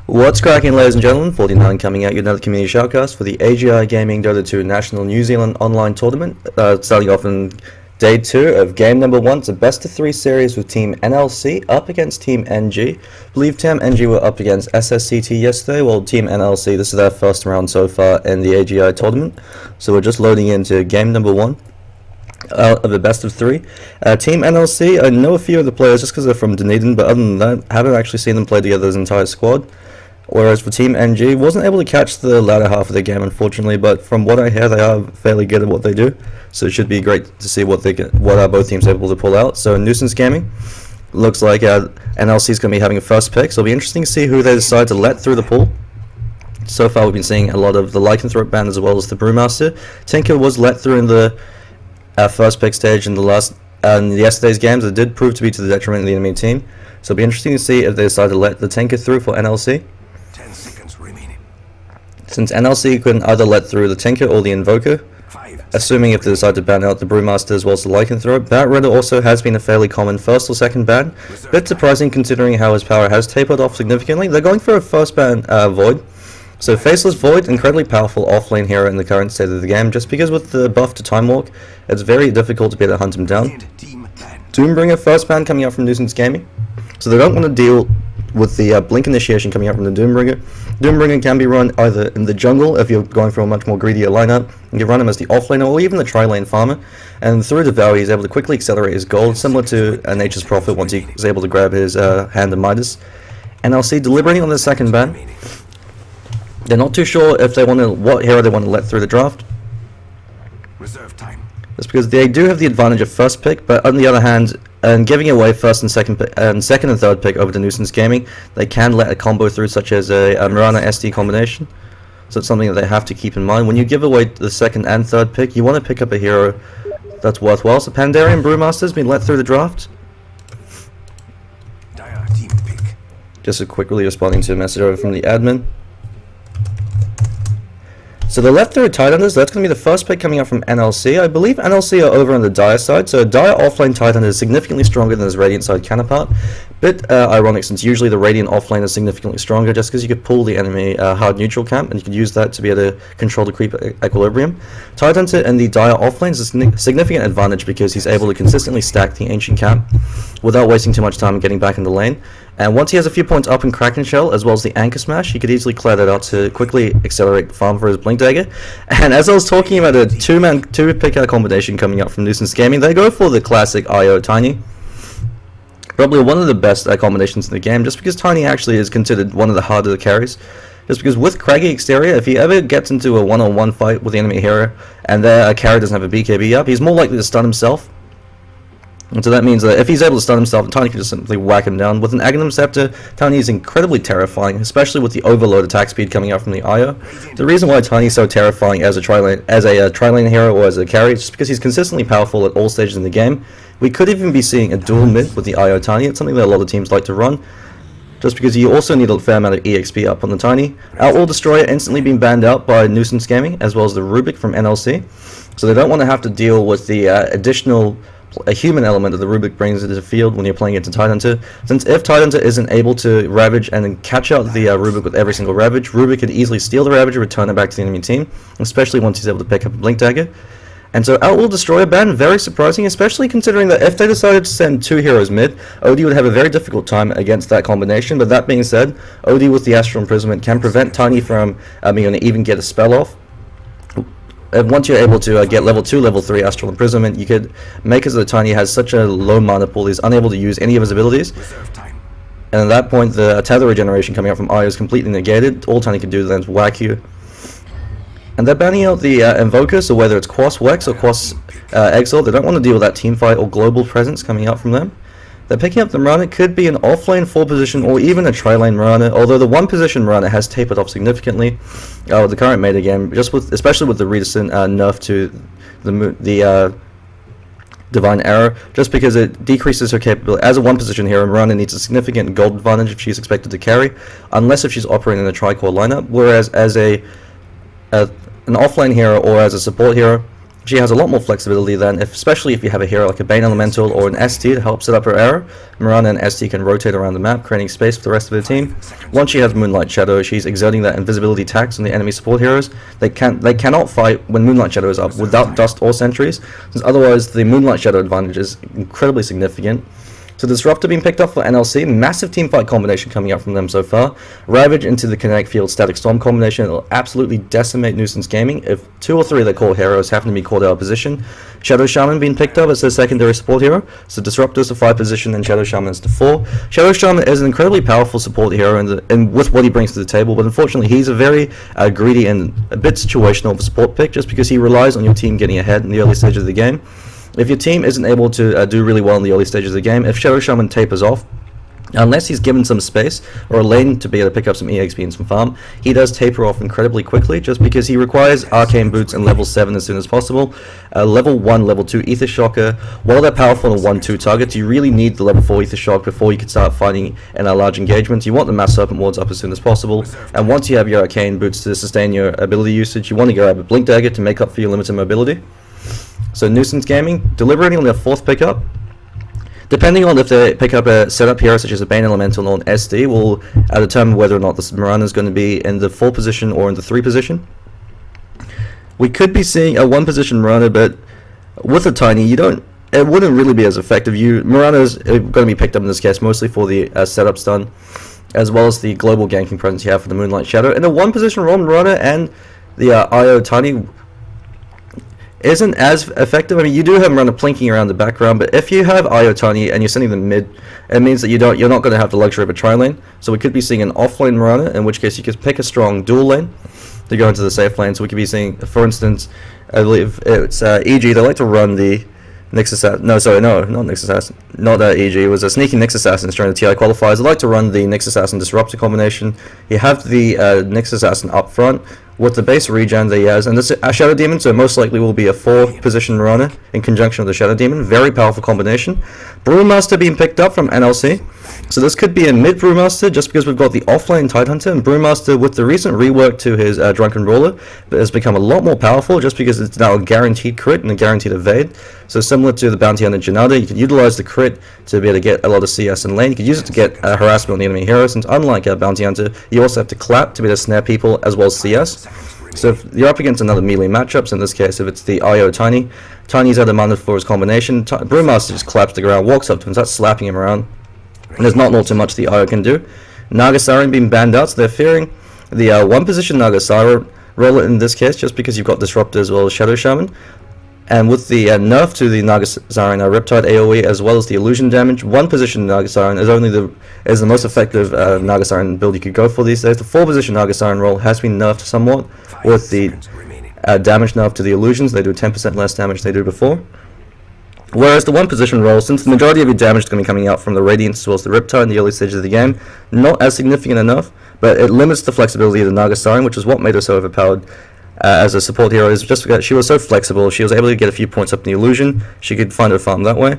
What's cracking, ladies and gentlemen? 49 coming at you another community shoutcast for the AGI Gaming Dota 2 National New Zealand Online Tournament, starting off in Day 2 of Game Number 1. It's a best-of-3 series with Team NLC up against Team NG. I believe Team NG were up against SSCT yesterday, while Team NLC, this is their first round so far in the AGI tournament. So we're just loading into Game Number 1. Of the best-of-3. Team NLC, I know a few of the players just because they're from Dunedin, but other than that, haven't actually seen them play together as an entire squad. Whereas for Team NG, wasn't able to catch the latter half of the game, unfortunately, but from what I hear, they are fairly good at what they do, so it should be great to see what both teams are able to pull out. So Nuisance Gaming, looks like NLC is going to be having a first pick, so it'll be interesting to see who they decide to let through the pool. So far, we've been seeing a lot of the Lycanthrope band as well as the Brewmaster. Tinker was let through in the first pick stage in yesterday's games. It did prove to be to the detriment of the enemy team, so it'll be interesting to see if they decide to let the Tinker through for NLC. 10 seconds remaining. Since NLC couldn't either let through the Tinker or the Invoker, assuming if they decide to ban out the Brewmaster as well as the Lycanthrope. Bat Ritter also has been a fairly common first or second ban. Bit surprising considering how his power has tapered off significantly. They're going for a first ban Void. So Faceless Void, incredibly powerful offlane hero in the current state of the game, just because with the buff to Time Walk, it's very difficult to be able to hunt him down. Doombringer first ban coming out from Nuisance Gaming, so they don't want to deal with the Blink Initiation coming out from the Doombringer. Doombringer can be run either in the jungle if you're going for a much more greedier lineup. You can run him as the offlaner or even the tri-lane farmer, and through Devour he's able to quickly accelerate his gold, similar to Nature's Prophet once he is able to grab his Hand of Midas. NLC deliberating on the second ban. They're not too sure if they want to, what hero they want to let through the draft. Reserve time. That's because they do have the advantage of first pick, but on the other hand, giving away first and second and third pick over to Nuisance Gaming, they can let a combo through, such as a Mirana SD combination. So it's something that they have to keep in mind. When you give away the second and third pick, you want to pick up a hero that's worthwhile. So Pandarian Brewmaster has been let through the draft. Dire team pick. Just quickly responding to a message over from the admin. So the left through Tidehunters, that's going to be the first pick coming out from NLC. I believe NLC are over on the Dire side, so Dire offlane Tidehunter is significantly stronger than his Radiant side counterpart. Bit ironic, since usually the Radiant offlane is significantly stronger, just because you could pull the enemy hard neutral camp, and you could use that to be able to control the creep equilibrium. Tidehunter and the Dire offlane is a significant advantage because he's able to consistently stack the Ancient camp without wasting too much time getting back in the lane. And once he has a few points up in Kraken Shell, as well as the Anchor Smash, he could easily clear that out to quickly accelerate farm for his Blink Dagger. And as I was talking about a two-pick combination coming up from Nuisance Gaming, they go for the classic IO Tiny. Probably one of the best combinations in the game, just because Tiny actually is considered one of the harder carries. Just because with Craggy Exterior, if he ever gets into a one-on-one fight with the enemy hero, and their carry doesn't have a BKB up, he's more likely to stun himself. And so that means that if he's able to stun himself, Tiny can just simply whack him down. With an Aghanim Scepter, Tiny is incredibly terrifying, especially with the overload attack speed coming out from the IO. The reason why Tiny is so terrifying as a tri-lane hero or as a carry is just because he's consistently powerful at all stages in the game. We could even be seeing a dual mid with the IO Tiny. It's something that a lot of teams like to run, just because you also need a fair amount of EXP up on the Tiny. Outwall Destroyer instantly being banned out by Nuisance Gaming, as well as the Rubik from NLC. So they don't want to have to deal with the additional human element that the Rubik brings into the field when you're playing into Tidehunter. Since if Tidehunter isn't able to Ravage and then catch out the Rubik with every single Ravage, Rubik can easily steal the Ravage and return it back to the enemy team, especially once he's able to pick up a Blink Dagger. And so Outwall Destroyer ban, very surprising, especially considering that if they decided to send two heroes mid, OD would have a very difficult time against that combination. But that being said, OD with the Astral Imprisonment can prevent Tiny from even get a spell off. And once you're able to get level 2, level 3 Astral Imprisonment, you could make it so that Tiny has such a low mana pool he's unable to use any of his abilities. And at that point, the Tether Regeneration coming out from IO is completely negated. All Tiny can do then is whack you. And they're banning out the Invoker, so whether it's Quas Wex or Quas Exile, they don't want to deal with that teamfight or global presence coming out from them. They're picking up the Mirana. Could be an offlane 4-position or even a tri-lane Mirana, although the 1-position Mirana has tapered off significantly with the current meta game, especially with the recent nerf to the Divine Arrow, just because it decreases her capability. As a 1-position hero, Mirana needs a significant gold advantage if she's expected to carry, unless if she's operating in a tri-core lineup, whereas as an offlane hero or as a support hero, she has a lot more flexibility than, especially if you have a hero like a Bane Elemental or an ST to help set up her arrow. Mirana and ST can rotate around the map, creating space for the rest of the team. Once she has Moonlight Shadow, she's exerting that invisibility tax on the enemy support heroes. They cannot fight when Moonlight Shadow is up without Dust or Sentries, since otherwise the Moonlight Shadow advantage is incredibly significant. So Disruptor being picked up for NLC, massive teamfight combination coming out from them so far. Ravage into the Kinetic Field Static Storm combination, it'll absolutely decimate Nuisance Gaming if 2 or 3 of their core heroes happen to be caught out of position. Shadow Shaman being picked up as their secondary support hero, so Disruptor is the 5 position and Shadow Shaman is the 4. Shadow Shaman is an incredibly powerful support hero and with what he brings to the table, but unfortunately he's a very greedy and a bit situational of a support pick just because he relies on your team getting ahead in the early stages of the game. If your team isn't able to do really well in the early stages of the game, if Shadow Shaman tapers off, unless he's given some space or a lane to be able to pick up some EXP and some farm, he does taper off incredibly quickly just because he requires Arcane Boots and level 7 as soon as possible. Level 1, level 2 Ether Shocker, while they're powerful on 1-2 targets, you really need the level 4 Ether Shock before you can start fighting in large engagements. You want the Mass Serpent Wards up as soon as possible, and once you have your Arcane Boots to sustain your ability usage, you want to grab a Blink Dagger to make up for your limited mobility. So Nuisance Gaming, deliberating on their 4th pickup. Depending on if they pick up a setup hero such as a Bane Elemental or an SD, will determine whether or not this Mirana is going to be in the 4 position or in the 3 position. We could be seeing a 1 position Mirana, but with a Tiny, it wouldn't really be as effective. Mirana is going to be picked up in this case mostly for the setup stun, as well as the global ganking presence you have for the Moonlight Shadow. In a 1 position role, Mirana and the IO Tiny isn't as effective. I mean, you do have Mirana plinking around the background, but if you have IO Tiny and you're sending them mid, it means that you're not going to have the luxury of a tri-lane. So we could be seeing an offlane Mirana, in which case you could pick a strong dual lane to go into the safe lane. So we could be seeing, for instance, I believe it's EG. They like to run the Nyx Assassin. No, sorry, no, not Nyx Assassin. Not EG. It was a sneaky Nyx Assassin during the TI qualifiers. They like to run the Nyx Assassin Disruptor combination. You have the Nyx Assassin up front with the base regen that he has, and this is a Shadow Demon, so most likely will be a 4 position Mirana in conjunction with the Shadow Demon. Very powerful combination. Brewmaster being picked up from NLC. So this could be a mid Brewmaster just because we've got the offlane Tidehunter, and Brewmaster with the recent rework to his Drunken Roller has become a lot more powerful just because it's now a guaranteed crit and a guaranteed evade. So similar to the Bounty Hunter Janada, you can utilize the crit to be able to get a lot of CS in lane. You can use it to get harassment on the enemy hero, since unlike a Bounty Hunter, you also have to clap to be able to snare people as well as CS. So if you're up against another melee matchups, in this case if it's the IO Tiny, Tiny's out of mana for his combination, Brewmaster just claps to the ground, walks up to him, starts slapping him around, and there's not too much the IO can do. Nagasaren being banned out, so they're fearing the 1 position Nagasaren roller in this case, just because you've got Disruptor as well as Shadow Shaman. And with the nerf to the Nagasaren Riptide AoE as well as the illusion damage, 1 position Nagasaren is the most effective Nagasaren build you could go for these days. The 4 position Nagasaren roll has been nerfed somewhat with the damage nerf to the illusions. They do 10% less damage than they did before. Whereas the 1 position roll, since the majority of your damage is going to be coming out from the Radiance as well as the Riptide in the early stages of the game, not as significant enough, but it limits the flexibility of the Nagasaren, which is what made her so overpowered as a support hero, is just because she was so flexible. She was able to get a few points up in the illusion. She could find her farm that way.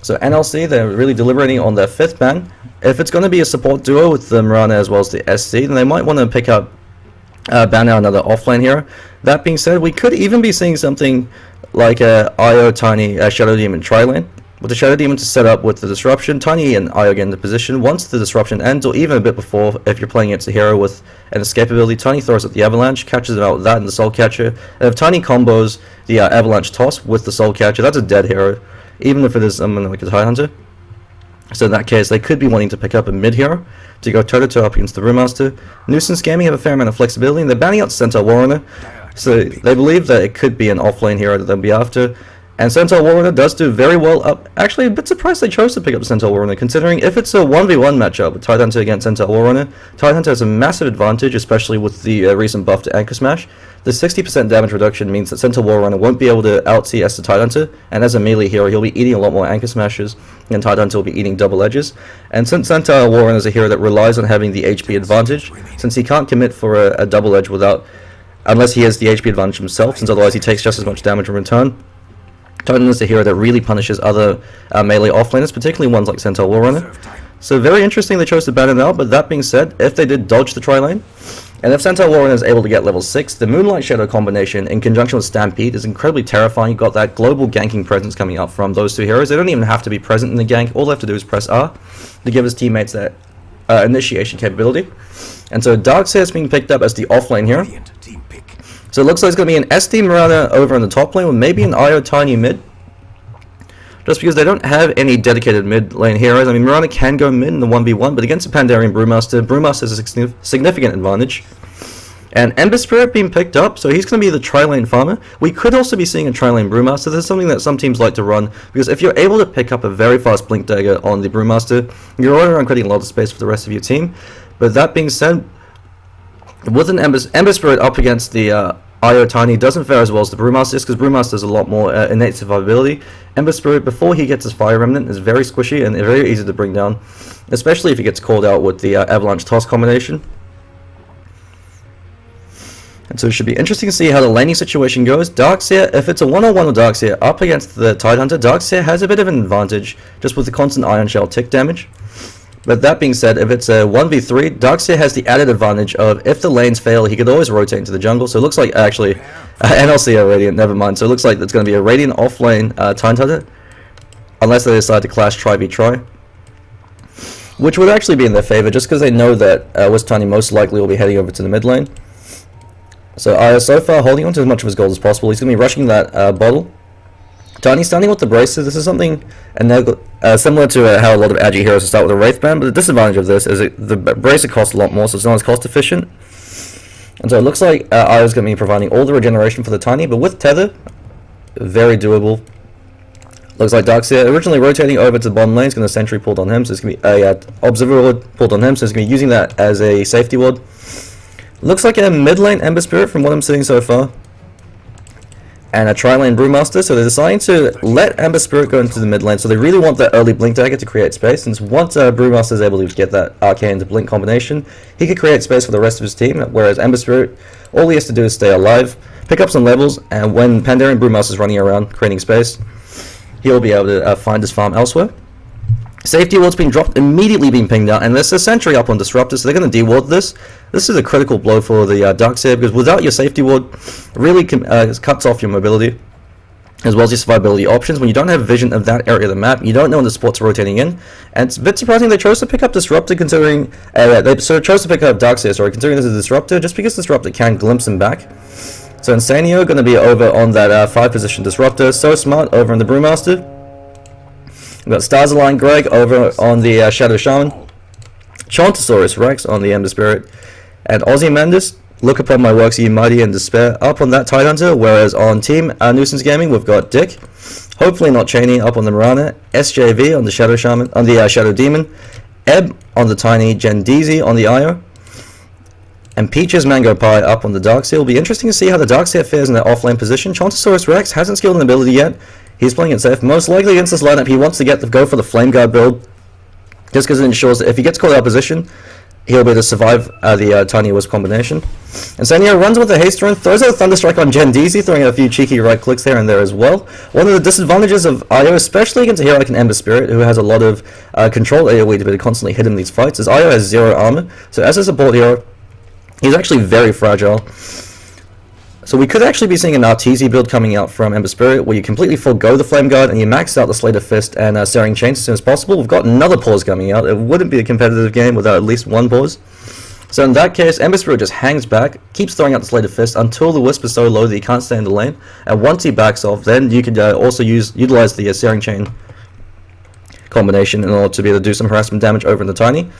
So NLC, they're really deliberating on their 5th ban. If it's going to be a support duo with the Mirana as well as the SC, then they might want to pick up ban out another offlane hero. That being said, we could even be seeing something like a IO Tiny Shadow Demon tri-lane, with the Shadow Demon to set up with the Disruption, Tiny and IO get into position. Once the Disruption ends, or even a bit before, if you're playing against a hero with an escape ability, Tiny throws at the Avalanche, catches him out with that and the Soul Catcher. And if Tiny combos the Avalanche Toss with the Soul Catcher, that's a dead hero, even if it is someone like a Tidehunter. So in that case, they could be wanting to pick up a mid hero to go toe-to-toe up against the Brewmaster. Nuisance Gaming have a fair amount of flexibility, and they're banning out Centaur Warrunner, so they believe that it could be an offlane hero that they'll be after. And Centaur Warrunner does do very well up. Actually, a bit surprised they chose to pick up Centaur Warrunner, considering if it's a 1v1 matchup with Tidehunter against Centaur Warrunner, Tidehunter has a massive advantage, especially with the recent buff to Anchor Smash. The 60% damage reduction means that Centaur Warrunner won't be able to out-CS the Tidehunter, and as a melee hero, he'll be eating a lot more Anchor Smashes, and Tidehunter will be eating double edges. And since Centaur Warrunner is a hero that relies on having the HP advantage, since he can't commit for a double edge unless he has the HP advantage himself, since otherwise he takes just as much damage in return, Tidehunter is a hero that really punishes other melee offlaners, particularly ones like Centaur Warrunner. So very interesting they chose to ban it out, but that being said, if they did dodge the tri-lane, And if Centaur Warren is able to get level 6, the Moonlight Shadow combination in conjunction with Stampede is incredibly terrifying. You've got that global ganking presence coming up from those two heroes. They don't even have to be present in the gank. All they have to do is press R to give his teammates that initiation capability. And so Darkseer is being picked up as the offlane hero. Brilliant team pick. So it looks like it's going to be an SD Mirana over in the top lane, with maybe an IO Tiny mid. Just because they don't have any dedicated mid lane heroes. I mean, Mirana can go mid in the 1v1, but against a Pandarian Brewmaster, Brewmaster has a significant advantage. And Ember Spirit being picked up, so he's going to be the tri-lane farmer. We could also be seeing a tri-lane Brewmaster. This is something that some teams like to run, because if you're able to pick up a very fast Blink Dagger on the Brewmaster, you're already around creating a lot of space for the rest of your team. But that being said, with an Ember Spirit up against the IO Tiny doesn't fare as well as the Brewmaster, because Brewmaster has a lot more innate survivability. Ember Spirit, before he gets his Fire Remnant, is very squishy and very easy to bring down, especially if he gets called out with the Avalanche Toss combination. And so it should be interesting to see how the laning situation goes. Darkseer, if it's a one-on-one with Darkseer up against the Tidehunter, Darkseer has a bit of an advantage just with the constant Iron Shell tick damage. But that being said, if it's a 1v3, Darkseer has the added advantage of, if the lanes fail, he could always rotate into the jungle. So it looks like, actually, NLC are Radiant, never mind. So it looks like it's going to be a Radiant offlane Tidehunter, unless they decide to clash try-v-try. Which would actually be in their favor, just because they know that Wisp Tiny most likely will be heading over to the mid lane. So Io so far holding on to as much of his gold as possible. He's going to be rushing that bottle. Tiny standing with the braces. This is something similar to how a lot of AGI heroes start with a Wraith Band, but the disadvantage of this is the bracer costs a lot more, so it's not as cost efficient. And so it looks like Io's going to be providing all the regeneration for the Tiny, but with Tether, very doable. Looks like Darkseer originally rotating over to the bottom lane. It's going to Sentry pulled on him, so it's going to be a Observer Ward pulled on him, so it's going to be using that as a safety ward. Looks like a mid lane Ember Spirit from what I'm seeing so far, and a tri-lane Brewmaster. So they're deciding to let Ember Spirit go into the mid lane. So they really want that early Blink Dagger to create space. Since once Brewmaster is able to get that Arcane to Blink combination, he could create space for the rest of his team. Whereas Ember Spirit, all he has to do is stay alive, pick up some levels, and when Pandarian Brewmaster is running around creating space, he'll be able to find his farm elsewhere. Safety ward's being dropped, immediately being pinged out, and there's a sentry up on Disruptor, so they're going to deward this. This is a critical blow for the Darkseer, because without your safety ward, really cuts off your mobility, as well as your survivability options. When you don't have vision of that area of the map, you don't know when the spots are rotating in, and it's a bit surprising they chose to pick up Disruptor, considering, they chose to pick up Darkseer, sorry, considering this is Disruptor, just because Disruptor can glimpse him back. So Insanio going to be over on that 5 position Disruptor, so smart over on the Brewmaster. We've got Stars Align Greg over on the Shadow Shaman, Chontosaurus Rex on the Ember Spirit, and Ozymandias, Look Upon My Works Ye Mighty in Despair, up on that Tidehunter. Whereas on Team Nuisance Gaming, we've got Dick, hopefully not Cheney, up on the Mirana, SJV on the Shadow Shaman, on the Shadow Demon, Ebb on the Tiny, Gendeezy on the Io, and Peaches Mango Pie up on the Darkseer. It'll be interesting to see how the Darkseer fares in their offlane position. Chontosaurus Rex hasn't skilled an ability yet. He's playing it safe. Most likely against this lineup, he wants to go for the Flame Guard build, just because it ensures that if he gets caught out of position, he'll be able to survive the Tiny Wisp combination. And Sanyo runs with the Haste Rune, throws out a Thunderstrike on Gendeezy, throwing out a few cheeky right clicks here and there as well. One of the disadvantages of Io, especially against a hero like an Ember Spirit, who has a lot of control AoE to be constantly hit in these fights, is Io has 0 armor. So as a support hero, he's actually very fragile. So we could actually be seeing an Arteezy build coming out from Ember Spirit, where you completely forego the Flame Guard and you max out the Slate of Fist and Searing Chains as soon as possible. We've got another pause coming out. It wouldn't be a competitive game without at least one pause. So in that case, Ember Spirit just hangs back, keeps throwing out the Slate of Fist until the Wisp is so low that he can't stay in the lane. And once he backs off, then you could also utilize the Searing Chain combination in order to be able to do some harassment damage over in the Tiny.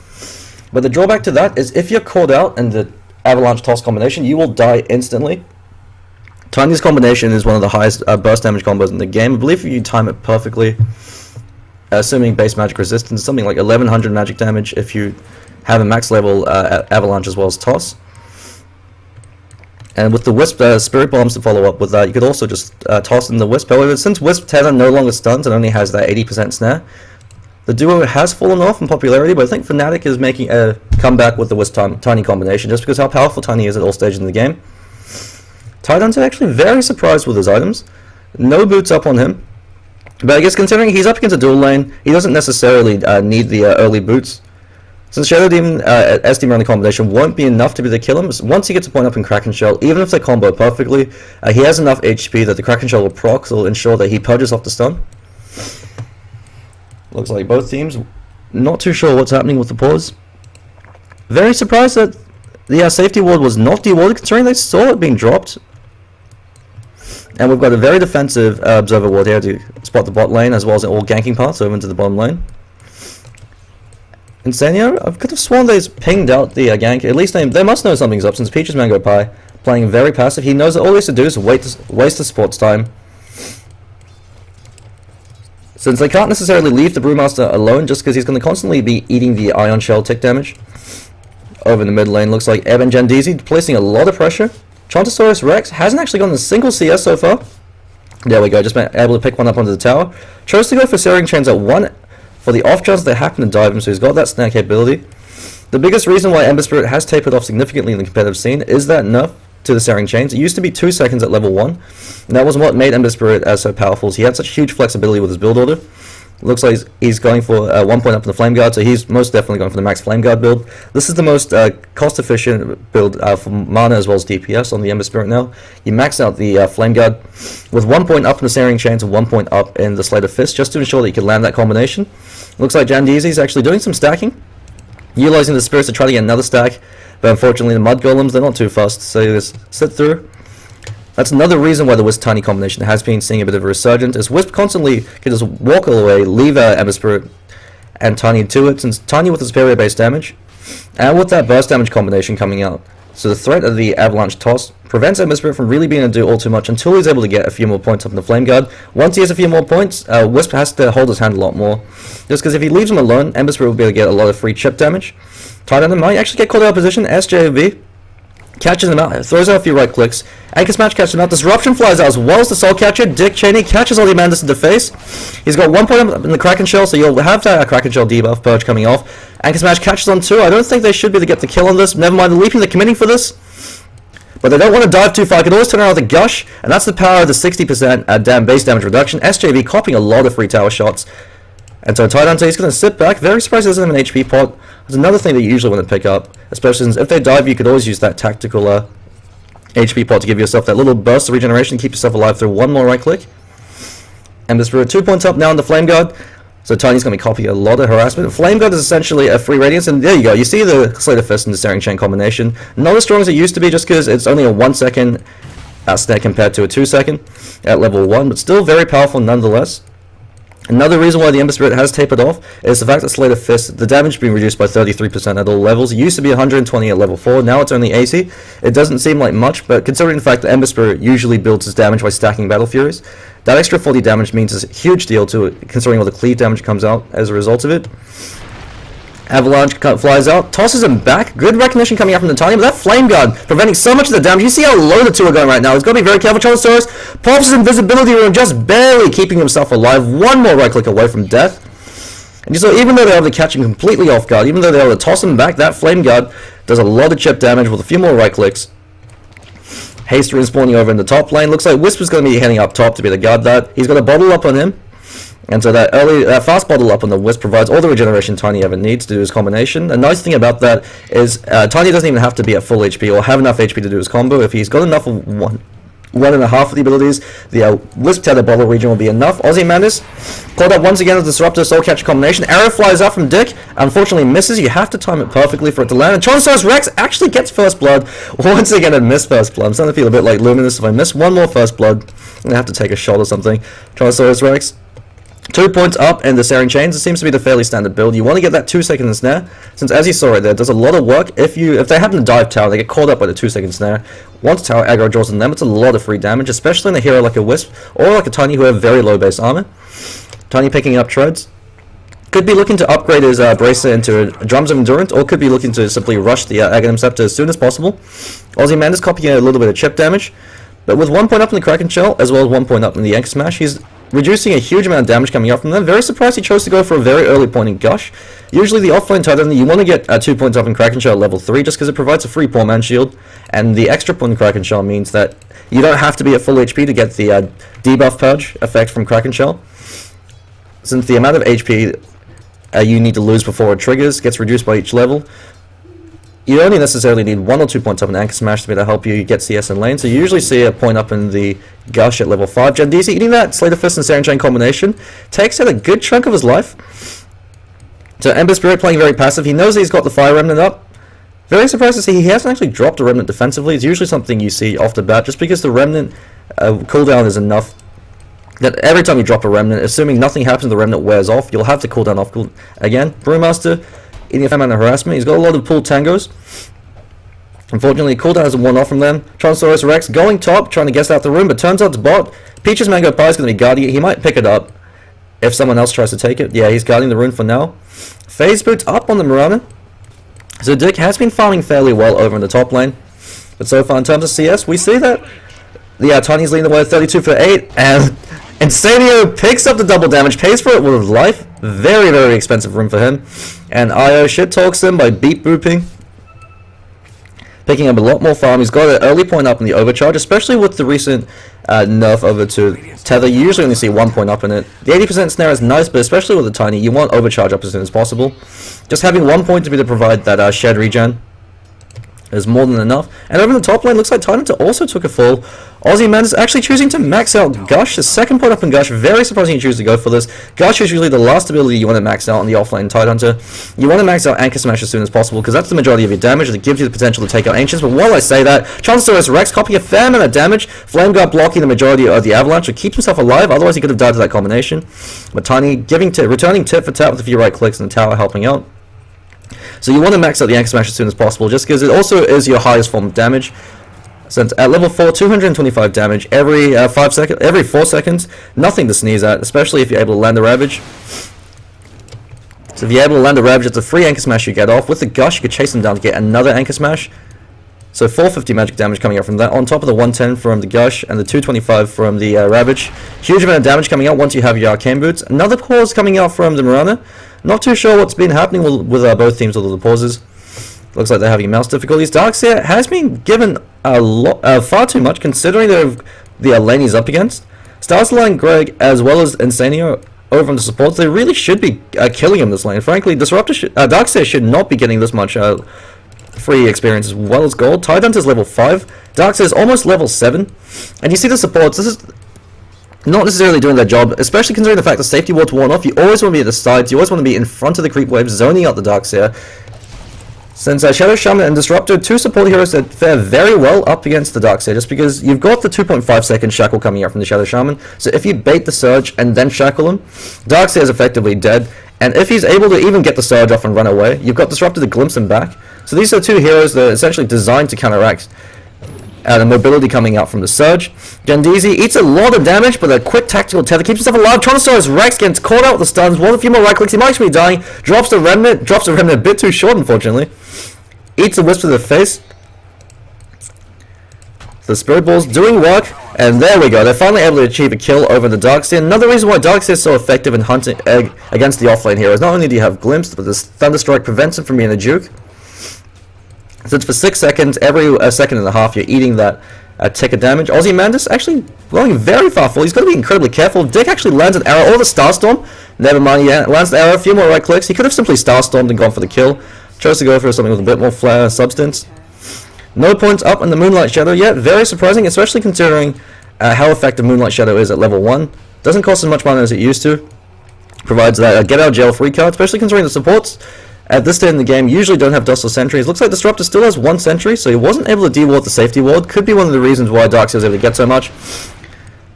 But the drawback to that is if you're caught out in the Avalanche Toss combination, you will die instantly. Tiny's combination is one of the highest burst damage combos in the game. I believe if you time it perfectly, assuming base magic resistance, something like 1100 magic damage if you have a max level Avalanche as well as Toss. And with the Wisp Spirit Bombs to follow up with that, you could also just toss in the Wisp. However, since Wisp Tether no longer stuns and only has that 80% snare, the duo has fallen off in popularity, but I think Fnatic is making a comeback with the Wisp Tiny combination just because how powerful Tiny is at all stages in the game. Tidehunter actually very surprised with his items. No boots up on him. But I guess considering he's up against a dual lane, he doesn't necessarily need the early boots. Since Shadow Demon SD Mirana combination won't be enough to be able to kill him, once he gets a point up in Kraken Shell, even if they combo perfectly, he has enough HP that the Kraken Shell will proc, so will ensure that he purges off the stun. Looks like both teams not too sure what's happening with the pause. Very surprised that the safety ward was not dewarded, considering they saw it being dropped. And we've got a very defensive observer ward here to spot the bot lane, as well as all ganking paths over into the bottom lane. Insanio, I could have sworn they've pinged out the gank. At least they must know something's up, since Peach's Mango Pie playing very passive. He knows that all he has to do is waste the sports time. Since they can't necessarily leave the Brewmaster alone, just because he's going to constantly be eating the Ion Shell tick damage. Over in the mid lane, looks like Ember and Jandizi placing a lot of pressure. Chontosaurus Rex hasn't actually gotten a single CS so far. There we go, just been able to pick one up onto the tower. Chose to go for Searing Chains at 1 for the off chance they happen to dive him, so he's got that snare capability. The biggest reason why Ember Spirit has tapered off significantly in the competitive scene is that nerf to the Searing Chains. It used to be 2 seconds at level 1, and that was what made Ember Spirit so powerful. So he had such huge flexibility with his build order. Looks like he's going for 1 point up in the Flame Guard, so he's most definitely going for the max Flame Guard build. This is the most cost-efficient build for mana as well as DPS on the Ember Spirit now. You max out the Flame Guard with 1 point up in the Searing Chains and 1 point up in the Slate of Fist, just to ensure that you can land that combination. Looks like Jandizi is actually doing some stacking, utilizing the Spirits to try to get another stack, but unfortunately the Mud Golems, they're not too fast, so you just sit through. That's another reason why the Wisp Tiny combination has been seeing a bit of a resurgence, as Wisp constantly can just walk away, leave Ember Spirit and Tiny to it, since Tiny with the superior base damage, and with that burst damage combination coming out. So the threat of the Avalanche Toss prevents Ember Spirit from really being able to do all too much until he's able to get a few more points up in the Flame Guard. Once he has a few more points, Wisp has to hold his hand a lot more, just because if he leaves him alone, Ember Spirit will be able to get a lot of free chip damage. Titan might actually get caught out of position. SJV catches him out, throws out a few right clicks. Anchor Smash catches him out. Disruption flies out as well as the Soul Catcher. Dick Cheney catches Ozymandias in the face. He's got 1 point up in the Kraken Shell, so you'll have that Kraken Shell debuff purge coming off. Anchor Smash catches on 2. I don't think they should be able to get the kill on this. Never mind the leaping, they're committing for this. But they don't want to dive too far. I can always turn around with a Gush, and that's the power of the 60% base damage reduction. SJV copying a lot of free tower shots. And so Tidante is going to sit back. Very surprised he doesn't have an HP pot. That's another thing that you usually want to pick up, especially since if they dive, you could always use that tactical HP pot to give yourself that little burst of regeneration, keep yourself alive through 1 more right click. And this for 2 points up now in the Flame Guard. So Tiny's going to be copying a lot of harassment. Flame Guard is essentially a free radiance, and there you go. You see the Slate of Fist and the Searing Chain combination. Not as strong as it used to be, just because it's only a 1 second snare compared to a 2 second at level 1, but still very powerful nonetheless. Another reason why the Ember Spirit has tapered off is the fact that Slate of Fist, the damage being reduced by 33% at all levels. It used to be 120 at level 4, now it's only 80. It doesn't seem like much, but considering the fact that Ember Spirit usually builds its damage by stacking Battle Furies, that extra 40 damage means it's a huge deal to it, considering all the cleave damage comes out as a result of it. Avalanche flies out, tosses him back. Good recognition coming out from Natalia, but that Flame Guard preventing so much of the damage. You see how low the two are going right now. He's got to be very careful. Chontosaurus pops his invisibility rune, just barely keeping himself alive. 1 more right click away from death. And you saw, even though they're able to catch him completely off guard, even though they're able to toss him back, that Flame Guard does a lot of chip damage with a few more right clicks. Haste respawning over in the top lane. Looks like Wisp is going to be heading up top to be the guard that. He's got a bottle up on him. And so that fast bottle up on the Wisp provides all the regeneration Tiny ever needs to do his combination. The nice thing about that is Tiny doesn't even have to be at full HP or have enough HP to do his combo. If he's got enough of one and a half of the abilities, the Wisp Tether bottle region will be enough. Ozymandias called up once again with Disruptor Soul Catcher combination. Arrow flies out from Dick, unfortunately misses. You have to time it perfectly for it to land. And Chontosaurus Rex actually gets first blood. Once again, I missed first blood. I'm starting to feel a bit like Luminous. If I miss one more first blood, I'm going to have to take a shot or something. Chontosaurus Rex 2 points up in the Searing Chains. It seems to be the fairly standard build. You want to get that 2 second snare, since as you saw right there, it does a lot of work. If they happen to dive tower, they get caught up by the 2 second snare. Once tower aggro draws on them, it's a lot of free damage, especially in a hero like a Wisp or like a Tiny who have very low base armor. Tiny picking up treads. Could be looking to upgrade his bracer into a Drums of Endurance, or could be looking to simply rush the Aghanim Scepter as soon as possible. Ozymandias copying a little bit of chip damage, but with 1 point up in the Kraken Shell, as well as 1 point up in the Anchor Smash, he's reducing a huge amount of damage coming up from them. Very surprised he chose to go for a very early point in Gush. Usually the offlane Titan, you want to get 2 points up in Kraken Shell level 3 just because it provides a free poor man shield, and the extra point in Kraken Shell means that you don't have to be at full HP to get the debuff purge effect from Kraken Shell. Since the amount of HP you need to lose before it triggers, gets reduced by each level. You only necessarily need 1 or 2 points up in Anchor Smash to be able to help you get CS in lane, so you usually see a point up in the Gush at level 5. Gendeezy eating that Slater Fist and Searing Chain combination takes out a good chunk of his life. So Ember Spirit playing very passive, he knows he's got the Fire Remnant up. Very surprised to see he hasn't actually dropped a Remnant defensively. It's usually something you see off the bat, just because the Remnant cooldown is enough that every time you drop a Remnant, assuming nothing happens, the Remnant wears off, you'll have to cooldown off again. Brewmaster eating a fair amount of harassment. He's got a lot of pulled tangos. Unfortunately, cooldown is a one-off from them. Tyrannosaurus Rex going top, trying to guess out the room, but turns out it's bot. Peach's Mango Pie is going to be guarding it. He might pick it up if someone else tries to take it. Yeah, he's guarding the rune for now. Phase boots up on the Mirana. So Dick has been farming fairly well over in the top lane. But so far in terms of CS, we see that Tiny's leading the way 32 for 8, and Insanio picks up the double damage, pays for it with life. Very, very expensive room for him. And Io shit talks him by beat booping. Picking up a lot more farm. He's got an early point up in the overcharge, especially with the recent nerf over to Tether. You usually only see 1 point up in it. The 80% snare is nice, but especially with the Tiny, you want overcharge up as soon as possible. Just having 1 point to be to provide that shed regen is more than enough. And over in the top lane, looks like Tidehunter also took a fall. Aussie Man is actually choosing to max out Gush. His second point up in Gush. Very surprising he chooses to go for this. Gush is usually the last ability you want to max out on the offlane Tidehunter. You want to max out Anchor Smash as soon as possible, because that's the majority of your damage. It gives you the potential to take out Ancients. But while I say that, Tyrannosaurus Rex copying a fair amount of damage. Flame Guard blocking the majority of the Avalanche, so keeps himself alive. Otherwise he could have died to that combination. But Tiny returning tit for tat with a few right clicks and the tower helping out. So you want to max out the Anchor Smash as soon as possible, just because it also is your highest form of damage. Since at level 4, 225 damage every 4 seconds, nothing to sneeze at, especially if you're able to land a Ravage. So if you're able to land a Ravage, it's a free Anchor Smash you get off. With the Gush, you could chase them down to get another Anchor Smash. So 450 magic damage coming out from that, on top of the 110 from the Gush and the 225 from the Ravage. Huge amount of damage coming out once you have your Arcane Boots. Another pause coming out from the Mirana. Not too sure what's been happening with both teams with all the pauses. Looks like they're having mouse difficulties. Darkseer has been given far too much, considering the lane he's up against. Starsline, Greg, as well as Insanio over on the supports, they really should be killing him this lane. Frankly, Darkseer should not be getting this much free experience as well as gold. Tidehunter's level 5. Darkseer is almost level 7. And you see the supports, this is not necessarily doing their job, especially considering the fact that safety ward's worn off. You always want to be at the sides, you always want to be in front of the creep wave, zoning out the Darkseer. Since Shadow Shaman and Disruptor, two support heroes that fare very well up against the Darkseer, just because you've got the 2.5 second shackle coming out from the Shadow Shaman, so if you bait the surge and then shackle him, Darkseer is effectively dead, and if he's able to even get the surge off and run away, you've got Disruptor to glimpse him back. So these are two heroes that are essentially designed to counteract the mobility coming out from the surge. Gendeezy eats a lot of damage, but a quick tactical tether keeps himself alive. Tyrannosaurus Rex gets caught out with the stuns, one a few more right clicks, he might actually be dying, drops the remnant a bit too short unfortunately. Eats a Wisp to the face. The Spirit Ball's doing work, and there we go, they're finally able to achieve a kill over the Darkseer. Another reason why Darkseer is so effective in hunting against the offlane heroes, not only do you have Glimpse, but this Thunderstrike prevents him from being a juke. Since for 6 seconds, every second and a half, you're eating that tick of damage. Aussie Mandus actually going very far forward. He's got to be incredibly careful. Dick actually lands an arrow, or the Starstorm. Never mind, he lands the arrow, a few more right clicks. He could have simply Starstormed and gone for the kill. Chose to go for something with a bit more flair substance. No points up in the Moonlight Shadow yet. Very surprising, especially considering how effective Moonlight Shadow is at level 1. Doesn't cost as much money as it used to. Provides that get out of jail free card, especially considering the supports at this stage in the game usually don't have Dust or Sentries. Looks like Disruptor still has 1 Sentry, so he wasn't able to de-ward the safety ward. Could be one of the reasons why Darkseer was able to get so much.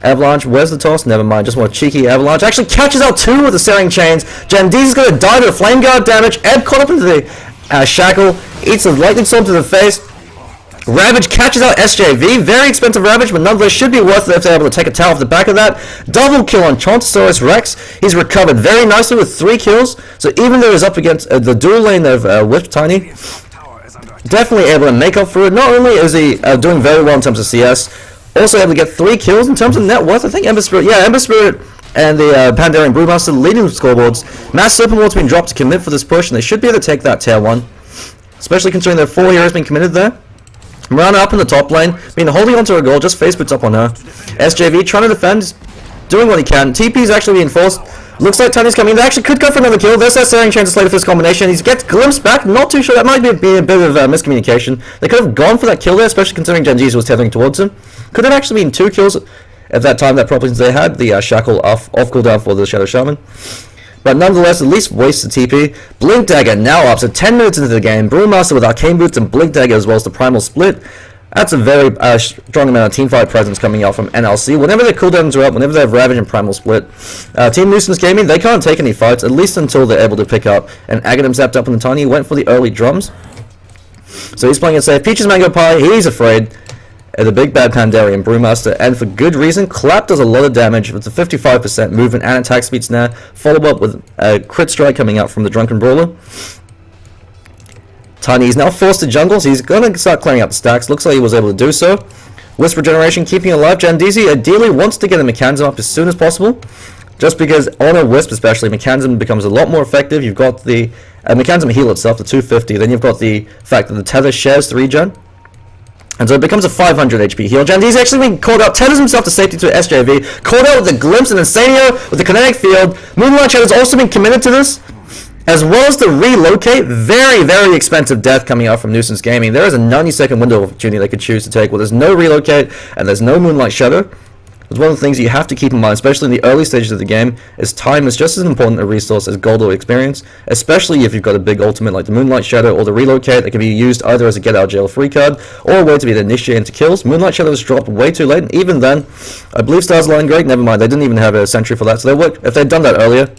Avalanche, where's the toss? Never mind, just more cheeky Avalanche. Actually catches out 2 with the Searing Chains. Gendeezy's gonna die to the Flame Guard damage. Ed caught up into the shackle, eats a Lightning Storm to the face. Ravage catches out SJV, very expensive Ravage, but nonetheless should be worth it if they're able to take a tower off the back of that. Double kill on Tyrannosaurus Rex. He's recovered very nicely with 3 kills, so even though he's up against the dual lane of Wisp Tiny, definitely able to make up for it. Not only is he doing very well in terms of CS, also able to get 3 kills in terms of net worth. I think Ember Spirit and the Pandarian Brewmaster leading the scoreboards. Mass Serpent Ward's been dropped to commit for this push, and they should be able to take that tier 1, especially considering there are 4 heroes being committed there. Mirana up in the top lane, holding onto her goal, just face boots up on her. SJV trying to defend, doing what he can. TP's actually being forced Looks like Tiny's coming. They actually could go for another kill. There's that Searing Chains to Slayer Fist combination. He gets glimpsed back. Not too sure. That might be a bit of miscommunication. They could have gone for that kill there, especially considering Genji's was tethering towards him. Could have actually been 2 kills at that time. That probably since they had the Shackle off cooldown for the Shadow Shaman. But nonetheless, at least wastes the TP. Blink Dagger now up, so 10 minutes into the game. Brewmaster with Arcane Boots and Blink Dagger as well as the Primal Split. That's a very strong amount of teamfight presence coming out from NLC. Whenever their cooldowns are up, whenever they have Ravage and Primal Split, Team Nuisance Gaming, they can't take any fights, at least until they're able to pick up an Aghanim Zapped up on the Tiny. He went for the early drums. So he's playing it safe. Peaches Mango Pie, he's afraid. The big bad Pandarian Brewmaster, and for good reason. Clap does a lot of damage with the 55% movement and attack speed snare. Follow up with a crit strike coming out from the Drunken Brawler. Tiny is now forced to jungle, so he's going to start clearing out the stacks. Looks like he was able to do so. Wisp regeneration keeping alive. Jandizi ideally wants to get a Mechanism up as soon as possible, just because on a Wisp especially, Mechanism becomes a lot more effective. You've got the Mechanism heal itself, the 250, then you've got the fact that the tether shares the regen. And so it becomes a 500 HP heal. Jandi's actually being called out, tethers himself to safety to SJV, called out with the Glimpse and Insanio with the Kinetic Field. Moonlight Shadow's also been committed to this, as well as the Relocate. Very, very expensive death coming out from Nuisance Gaming. There is a 90-second window of opportunity they could choose to take. Well, there's no Relocate and there's no Moonlight Shadow. It's one of the things you have to keep in mind, especially in the early stages of the game, is time is just as important a resource as gold or experience, especially if you've got a big ultimate like the Moonlight Shadow or the Relocate that can be used either as a get out of jail free card or a way to be the initiate into kills. Moonlight Shadow was dropped way too late, and even then, I believe Stars Line Great, never mind, they didn't even have a sentry for that, so they would, if they'd done that earlier.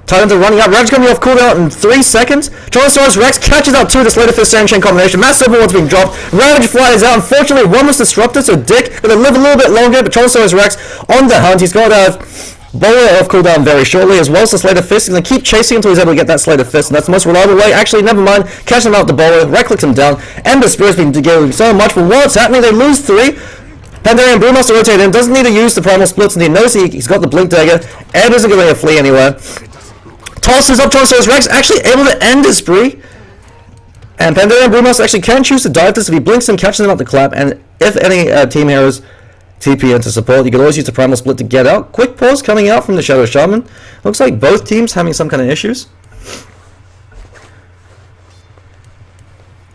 Titans are running out. Ravage coming off cooldown in 3 seconds. Tyrannosaurus Rex catches out 2 of the Slayer Fist Searing Chain combination. Mass Overlord's being dropped. Ravage flies out. Unfortunately, one was Disruptor, so Dick going to live a little bit longer, but Tyrannosaurus Rex on the hunt. He's got Bowler off cooldown very shortly, as well as the Slayer Fist. He's going to keep chasing until he's able to get that Slayer Fist, and that's the most reliable way. Actually, never mind. Catch him out the Bowler. Right-clicks him down. Ember Spirit's been doing so much, but what's happening? They lose 3. Pandarian Brewmaster rotated in. Doesn't need to use the Primal Splits, and he knows he's got the Blink Dagger. Ed isn't going to flee anywhere. Tosses up Tyrannosaurus Rex, actually able to end his spree. And Pandarian Brewmaster actually can choose to dive this if he blinks him, catches him out the clap, and if any team heroes TP into support, you can always use the Primal Split to get out. Quick pause coming out from the Shadow Shaman. Looks like both teams having some kind of issues.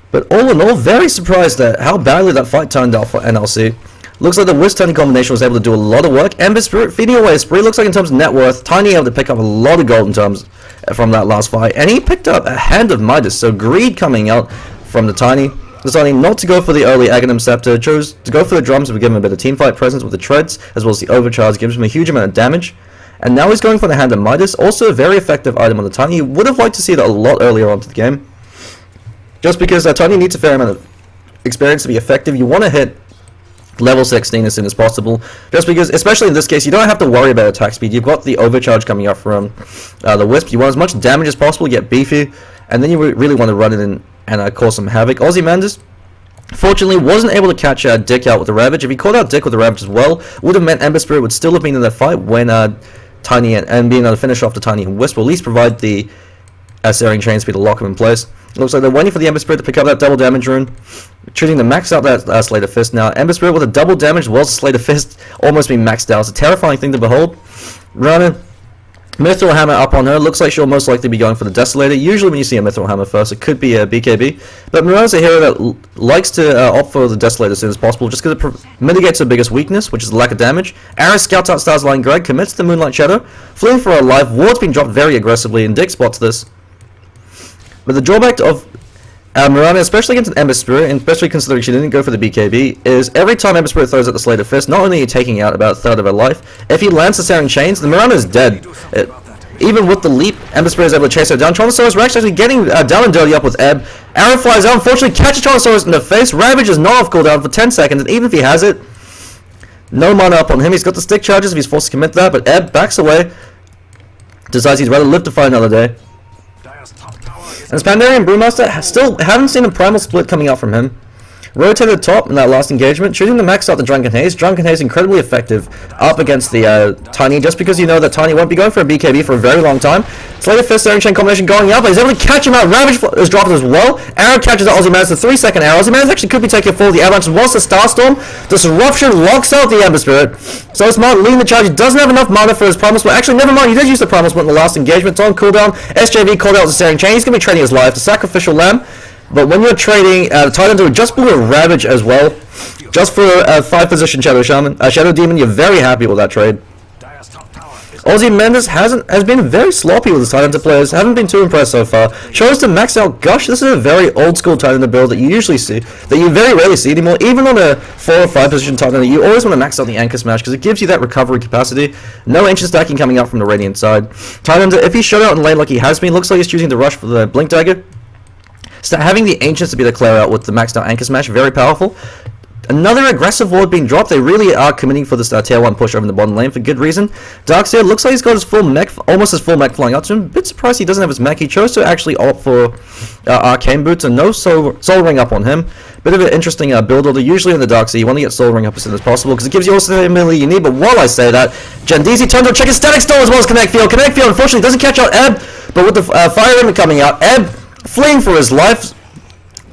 But all in all, very surprised at how badly that fight turned out for NLC. Looks like the Wisp Tiny combination was able to do a lot of work. Ember Spirit feeding away a spree. Looks like in terms of net worth, Tiny able to pick up a lot of gold in terms from that last fight. And he picked up a Hand of Midas. So greed coming out from the Tiny. Deciding not to go for the early Aghanim Scepter. Chose to go for the drums to give him a bit of teamfight presence with the treads, as well as the overcharge. Gives him a huge amount of damage. And now he's going for the Hand of Midas. Also a very effective item on the Tiny. You would have liked to see that a lot earlier on to the game. Just because Tiny needs a fair amount of experience to be effective. You want to hit level 16 as soon as possible, just because, especially in this case, you don't have to worry about attack speed. You've got the overcharge coming up from the Wisp. You want as much damage as possible, get beefy, and then you really want to run it in and cause some havoc. Ozymandias, fortunately, wasn't able to catch Dick out with the Ravage. If he caught out Dick with the Ravage as well, would have meant Ember Spirit would still have been in that fight when Tiny and being able to finish off the Tiny and Wisp, will at least provide the Searing Chain speed to lock him in place. Looks like they're waiting for the Ember Spirit to pick up that double damage rune. Choosing to max out that Slayer Fist now. Ember Spirit with a double damage was Slayer Fist almost being maxed out. It's a terrifying thing to behold. Mirana, Mithril Hammer up on her. Looks like she'll most likely be going for the Desolator. Usually when you see a Mithril Hammer first, it could be a BKB. But Mirana's a hero that likes to opt for the Desolator as soon as possible, just because it mitigates her biggest weakness, which is the lack of damage. Aris scouts out Stars Line Greg, commits to the Moonlight Shadow, fleeing for her life. Ward's been dropped very aggressively, and Dick spots this. But the drawback of Mirana, especially against an Ember Spirit, and especially considering she didn't go for the BKB, is every time Ember Spirit throws out the Slayer Fist, not only are you taking out about a third of her life, if he lands the Searing Chains, the Mirana is dead. Even with the leap, Ember Spirit is able to chase her down. Tyrannosaurus Rex actually getting down and dirty up with Ebb. Arrow flies out, unfortunately catches Tyrannosaurus in the face. Ravage is not off cooldown for 10 seconds, and even if he has it, no mana up on him. He's got the stick charges if he's forced to commit that, but Ebb backs away, decides he'd rather live to fight another day. And as Pandarian Brewmaster, still haven't seen a Primal Split coming out from him. Rotated top in that last engagement, choosing to max out the Drunken Haze. Drunken Haze incredibly effective up against the Tiny, just because you know that Tiny won't be going for a BKB for a very long time. Slater Fist Searing Chain combination going up, but he's able to catch him out. Ravage is dropped as well. Arrow catches out Ozymandias, the 3-second arrow. Ozymandias actually could be taking full. The Avalanche was the Starstorm. Disruption locks out the Ember Spirit. So smart, leading the charge. He doesn't have enough mana for his Primal Split. Actually, never mind, he did use the Primal Split in the last engagement. It's on cooldown. SJV called out the Searing Chain. He's going to be trading his life. The Sacrificial Lamb. But when you're trading Titan to just blew a Ravage as well, just for a 5-position Shadow Shaman, Shadow Demon, you're very happy with that trade. Ozymandias has been very sloppy with his Titan players, haven't been too impressed so far. Chose to max out Gush. This is a very old school Titan build that you usually see, that you very rarely see anymore. Even on a 4 or 5 position Titan, you always want to max out the Anchor Smash because it gives you that recovery capacity. No ancient stacking coming out from the Radiant side. Titan, if he's shut out in lane like he has been, looks like he's choosing to rush for the Blink Dagger. So having the Ancients to be the clear out with the maxed out Anchor Smash, very powerful. Another aggressive ward being dropped. They really are committing for this tier 1 push over in the bottom lane for good reason. Darkseer looks like he's got his full mech, almost his full mech flying out to him. Bit surprised he doesn't have his mech. He chose to actually opt for Arcane Boots and no soul Ring up on him. Bit of an interesting build order. Usually in the Darkseer, you want to get Soul Ring up as soon as possible because it gives you also the ability you need. But while I say that, Gendeezy turns to check his Static Storm as well as Connect Field. Connect Field unfortunately doesn't catch out Ebb, but with the Fire Ember coming out, Ebb fleeing for his life.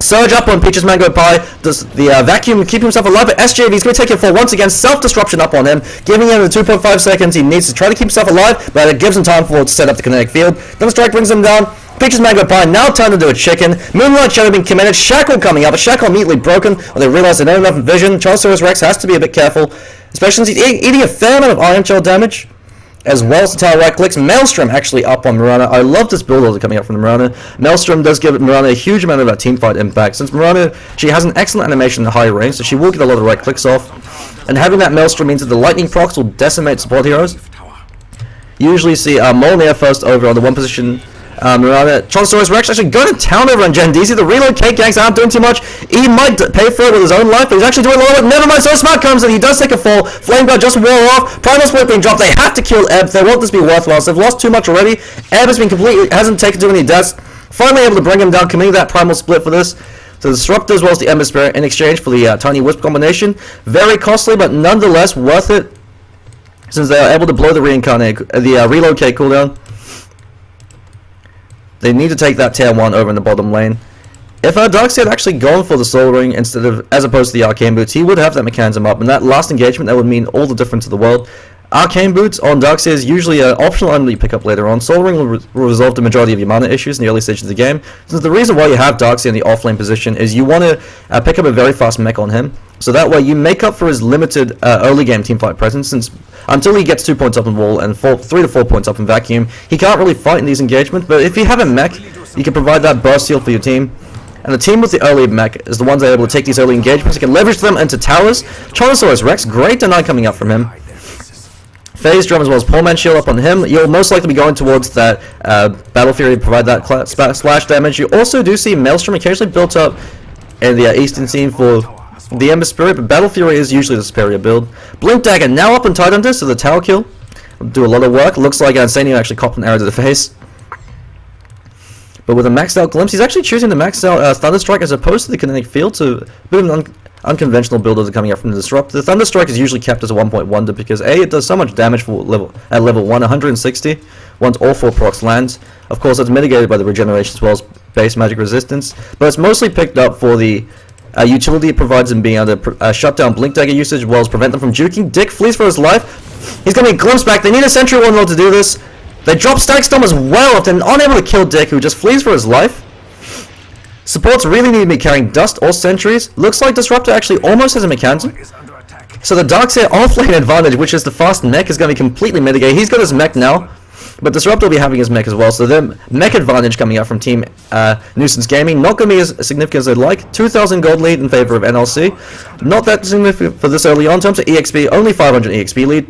Surge up on Peach's Mango Pie, does the vacuum keep himself alive, but SJV is going to take it full once again, self-disruption up on him, giving him the 2.5 seconds he needs to try to keep himself alive, but it gives him time for it to set up the kinetic field. Then the strike brings him down, Peach's Mango Pie now turned into a chicken, Moonlight Shadow being committed, Shackle coming up, but Shackle immediately broken, when they realize they don't have enough vision. Charles Rex has to be a bit careful, especially since he's eating a fair amount of Iron Shell damage. As well as the tower right clicks. Maelstrom actually up on Mirana. I love this build order coming up from the Mirana. Maelstrom does give Mirana a huge amount of that teamfight impact. Since Mirana, she has an excellent animation in high range, so she will get a lot of right clicks off. And having that Maelstrom means that the lightning procs will decimate support heroes. You usually see Molnir first over on the 1 position. Mirana, Chonsaurus Rex actually going to town over on Gendeezy. The relocate gangs aren't doing too much. He might pay for it with his own life, but he's actually doing a lot of it. Never mind, so smart comes and he does take a fall. Flame Guard just wore off. Primal Split being dropped. They have to kill Ebb. They want this to be worthwhile. So they've lost too much already. Ebb has been hasn't taken too many deaths. Finally able to bring him down, committing that Primal Split for this. So the Disruptor as well as the Ember Spirit in exchange for the Tiny Wisp combination. Very costly, but nonetheless worth it, since they are able to blow the relocate cooldown. They need to take that tier 1 over in the bottom lane. If Darkseer had actually gone for the Soul Ring as opposed to the Arcane Boots, he would have that mechanism up. And that last engagement, that would mean all the difference in the world. Arcane Boots on Darkseer is usually an optional item that you pick up later on. Soul Ring will resolve the majority of your mana issues in the early stages of the game. Since the reason why you have Darkseer in the offlane position is you want to pick up a very fast mech on him. So that way you make up for his limited early game teamfight presence, since until he gets 2 points up in wall and 3 to 4 points up in vacuum, he can't really fight in these engagements. But if you have a mech, you can provide that burst heal for your team. And the team with the early mech is the ones that are able to take these early engagements. You can leverage them into towers. Chonosaurus Rex, great deny coming up from him. Phase Drum as well as Poor Man Shield up on him. You'll most likely be going towards that Battle Fury to provide that splash damage. You also do see Maelstrom occasionally built up in the eastern scene for the Ember Spirit, but Battle Fury is usually the superior build. Blink Dagger now up on Tidehunter, so the tower kill will do a lot of work. Looks like Insanio actually copped an arrow to the face. But with a maxed out Glimpse, he's actually choosing the maxed out Thunderstrike as opposed to the Kinetic Field, so a bit of an unconventional build are coming up from the Disruptor. The Thunderstrike is usually kept as a 1-point wonder because A, it does so much damage for at level 1, 160, once all 4 procs lands. Of course, that's mitigated by the regeneration as well as base magic resistance, but it's mostly picked up for the utility it provides in being able to shut down Blink Dagger usage as well as prevent them from juking. Dick flees for his life. He's going to be glimpsed back. They need a Sentry Warlord to do this. They drop Static Storm as well if they're unable to kill Dick, who just flees for his life. Supports really need to be carrying Dust or Sentries. Looks like Disruptor actually almost has a mechanism. So the Darkseer offlane advantage, which is the fast mech, is going to be completely mitigated. He's got his mech now, but Disruptor will be having his mech as well. So the mech advantage coming up from Team Nuisance Gaming, not going to be as significant as they'd like. 2,000 gold lead in favor of NLC. Not that significant for this early on. In terms of EXP, only 500 EXP lead.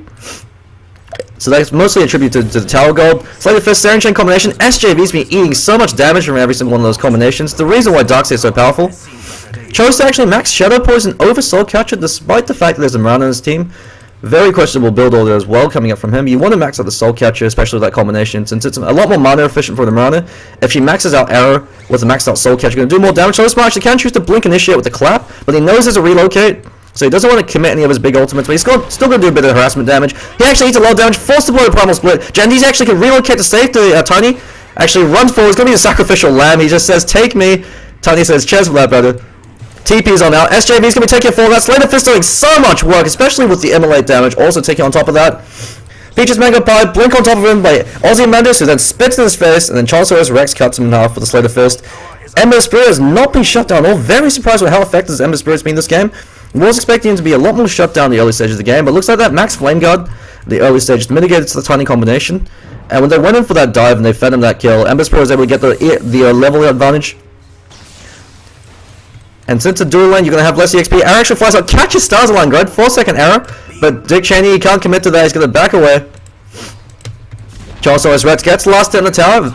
So that's mostly attributed to the Tower Gold. Slater Fist, Searing Chain combination. SJV's been eating so much damage from every single one of those combinations. The reason why Darkseer is so powerful. Chose to actually max Shadow Poison over Soul Catcher despite the fact that there's a Mirana on his team. Very questionable build order as well coming up from him. You want to max out the Soul Catcher, especially with that combination, since it's a lot more mana efficient for the Mirana. If she maxes out Arrow with the maxed out Soul Catcher, going to do more damage. So Smart actually can choose to Blink Initiate with the Clap, but he knows there's a relocate, so he doesn't want to commit any of his big ultimates, but he's still going to do a bit of harassment damage. He actually eats a lot of damage, forced to blow the Primal Split. Jandizi actually can relocate to save the Tiny. Actually runs forward, he's going to be the Sacrificial Lamb. He just says, take me. Tiny says, cheers for that, brother. TP's on out. SJV's going to be taking a fall. That Slater Fist doing so much work, especially with the Immolate damage, also taking on top of that. Peaches Mega Pie, Blink on top of him by Ozymandias, who then spits in his face, and then Chancellor's Rex cuts him in half with the Slater Fist. Ember Spirit has not been shut down. All very surprised with how effective Ember Spirit's been this game. Was expecting him to be a lot more shut down in the early stages of the game, but looks like that Max Flame Guard, the early stages, mitigated to the Tiny combination. And when they went in for that dive and they fed him that kill, Ember Spirit was able to get the level advantage. And since it's a dual lane, you're going to have less EXP. Arrow actually flies out, catches Stars Line Grud, 4-second error, but Dick Cheney, he can't commit to that, he's going to back away. Charles Rex gets the last hit in the tower.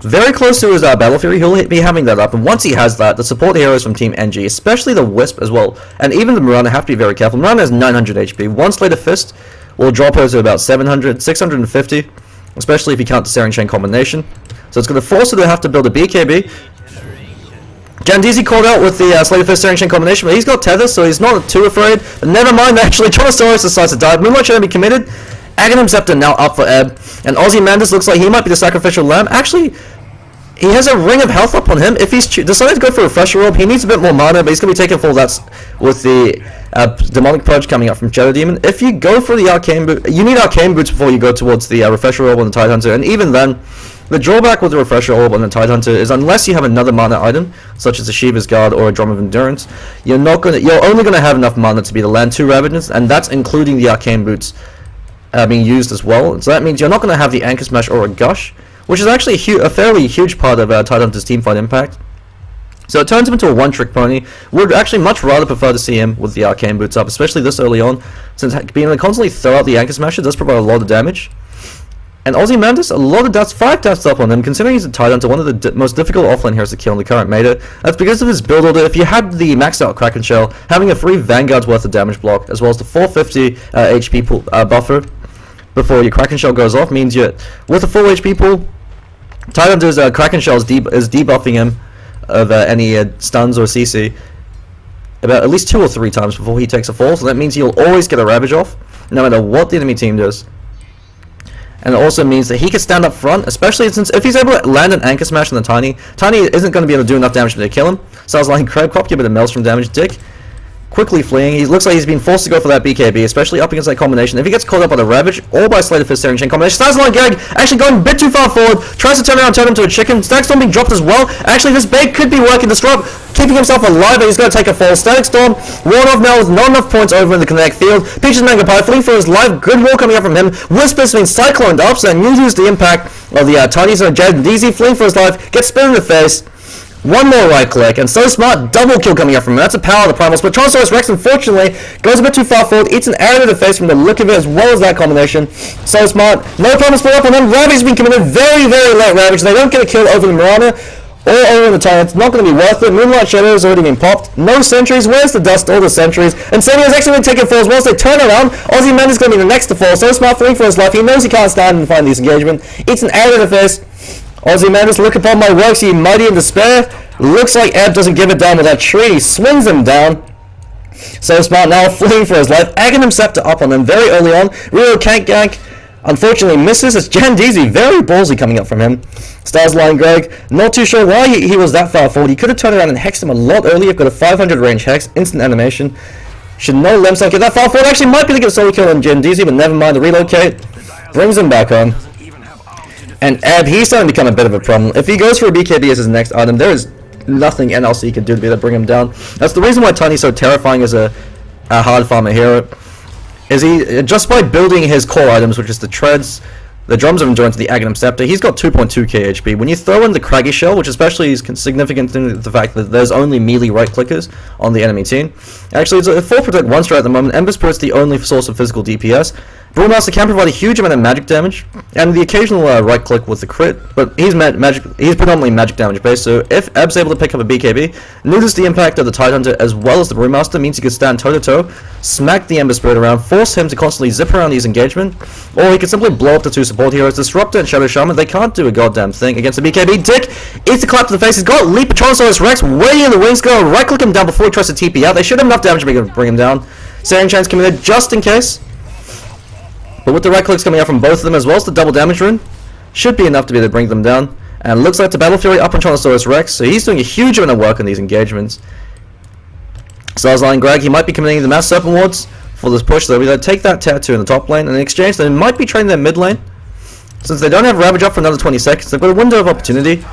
Very close to his Battle Fury, he'll be having that up, and once he has that, the support heroes from Team NG, especially the Wisp as well, and even the Mirana have to be very careful. Mirana has 900 HP. One Slater Fist will drop her to about 700, 650, especially if you count the Searing Chain combination. So it's going to force her to have to build a BKB. Jandizi called out with the Slater Fist Searing Chain combination, but he's got Tether, so he's not too afraid. But never mind, actually, Tronosaurus decides to dive. Moonlight shouldn't be committed. Aghanim Scepter now up for Ebb. And Ozymandias looks like he might be the Sacrificial Lamb. Actually, he has a Ring of Health up on him. If he's decided to go for a Refresher Orb, he needs a bit more mana, but he's going to be taking full that's with the Demonic Purge coming up from Shadow Demon. If you go for the Arcane Boot, you need Arcane Boots before you go towards the Refresher Orb on the Tidehunter, and even then, the drawback with the Refresher Orb on the Tidehunter is unless you have another mana item, such as a Shiva's Guard or a Drum of Endurance, you're only going to have enough mana to be the land 2 Ravages, and that's including the Arcane Boots being used as well. So that means you're not going to have the Anchor Smash or a Gush, which is actually a fairly huge part of Tidehunter's teamfight impact. So it turns him into a one-trick pony. Would actually much rather prefer to see him with the Arcane Boots up, especially this early on, since being able to constantly throw out the Anchor Smasher does provide a lot of damage. And Ozymandias, a lot of deaths, 5 deaths up on him, considering he's a Tidehunter, one of the most difficult offlane heroes to kill in the current meta. That's because of his build order. If you had the maxed out Kraken Shell, having a 3 Vanguard's worth of damage block, as well as the 450 HP pool, buffer before your Kraken Shell goes off, means you, with a full HP pool, Tidehunter's Kraken Shell is debuffing him of any stuns or CC about at least 2 or 3 times before he takes a fall, so that means he'll always get a Ravage off, no matter what the enemy team does. And it also means that he can stand up front, especially since if he's able to land an Anchor Smash on the Tiny isn't going to be able to do enough damage to kill him. Sounds like Crab Cop, give it a Maelstrom damage. Dick quickly fleeing. He looks like he's been forced to go for that BKB, especially up against that combination. If he gets caught up by the Ravage or by Slater Fist Searing Chain combination, Stars Line Gag actually going a bit too far forward, tries to turn around, turn him to a chicken. Static Storm being dropped as well. Actually, this bait could be working. Disrupt keeping himself alive, but he's going to take a fall. Static Storm, ward off now with not enough points over in the Kinetic Field. Peaches Mega Pie fleeing for his life. Good wall coming up from him. Wisp has been cycloned up, so that uses the impact of the Tinies and Jandizi fleeing for his life. Gets spit in the face. One more right click, and So Smart, double kill coming up from him. That's the power of the Primals. But Tronosaurus Rex, unfortunately, goes a bit too far forward, eats an arrow to the face from the look of it, as well as that combination. So Smart, no Primal split up on them. Ravage has been committed, very, very late Ravage. They don't get a kill over the Mirana or over the Tyrant. It's not going to be worth it. Moonlight Shadow has already been popped. No sentries. Where's the dust? All the sentries. And Sammy is actually going to take it falls. Once they turn around, Ozymandias is going to be the next to fall. So Smart fleeing for his life. He knows he can't stand and find this engagement. Eats an arrow to the face. Ozymandias, look upon my works, ye mighty in despair. Looks like Ebb doesn't give it down with that tree. He swings him down. So Smart now fleeing for his life. Aghanim Scepter up on them very early on. Rio can't gank. Unfortunately misses. It's Jandizi, very ballsy coming up from him. Stars Line Greg, not too sure why he was that far forward. He could have turned around and hexed him a lot earlier. Got a 500 range hex, instant animation. Should know Lemstar get that far forward. Actually might be able to get a solo kill on Jandizi, but never mind. The relocate brings him back on. And Ebb, he's starting to become a bit of a problem. If he goes for a BKB as his next item, there is nothing NLC can do to be able to bring him down. That's the reason why Tiny's so terrifying as a hard farmer hero. Is he, just by building his core items, which is the Treads, the Drums of Endurance, the Aghanim Scepter, he's got 2.2k HP. When you throw in the Craggy Shell, which especially is significant to the fact that there's only melee right clickers on the enemy team. Actually, it's a full protect 1 strat at the moment. Ember Spirit's the only source of physical DPS. Brewmaster can provide a huge amount of magic damage, and the occasional right click with the crit, but he's predominantly magic damage based, so if Eb's able to pick up a BKB, notice the impact of the Tidehunter as well as the Brewmaster means he could stand toe to toe, smack the Ember Spirit around, force him to constantly zip around his engagement, or he could simply blow up the two support heroes. Disruptor and Shadow Shaman, they can't do a goddamn thing against the BKB. Dick eats a clap to the face, he's got Leap Patronosaurus Rex waiting in the wings, go right click him down before he tries to TP out. They should have enough damage to bring him down. Seer Chain's coming in just in case. But with the right clicks coming out from both of them as well as the double damage rune, should be enough to be able to bring them down. And it looks like the Battle Fury up on Tyrannosaurus Rex, so he's doing a huge amount of work on these engagements. Starsline Greg, he might be committing the Mass Serpent Wards for this push, though. We're going to take that tier 2 in the top lane, and in exchange they might be trading their mid lane. Since they don't have Ravage up for another 20 seconds, they've got a window of opportunity.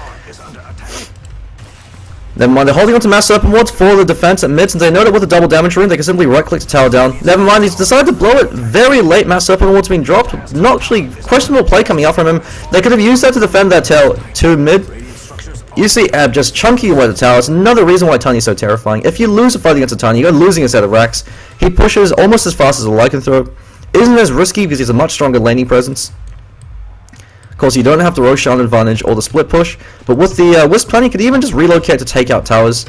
Never mind, they're holding on to Mass Serpent Wards for the defense at mid, since they know that with a double damage rune, they can simply right-click to tower down. Never mind, he's decided to blow it very late. Mass Serpent Wards being dropped. Not actually questionable play coming out from him. They could have used that to defend that tail to mid. You see Ab just chunking away the tower. It's another reason why Tiny's so terrifying. If you lose a fight against a Tiny, you're losing a set of racks. He pushes almost as fast as a Lycanthrope. Isn't as risky because he's a much stronger laning presence. Of course, you don't have the Roshan advantage or the split push, but with the Wisp plan, you could even just relocate to take out towers.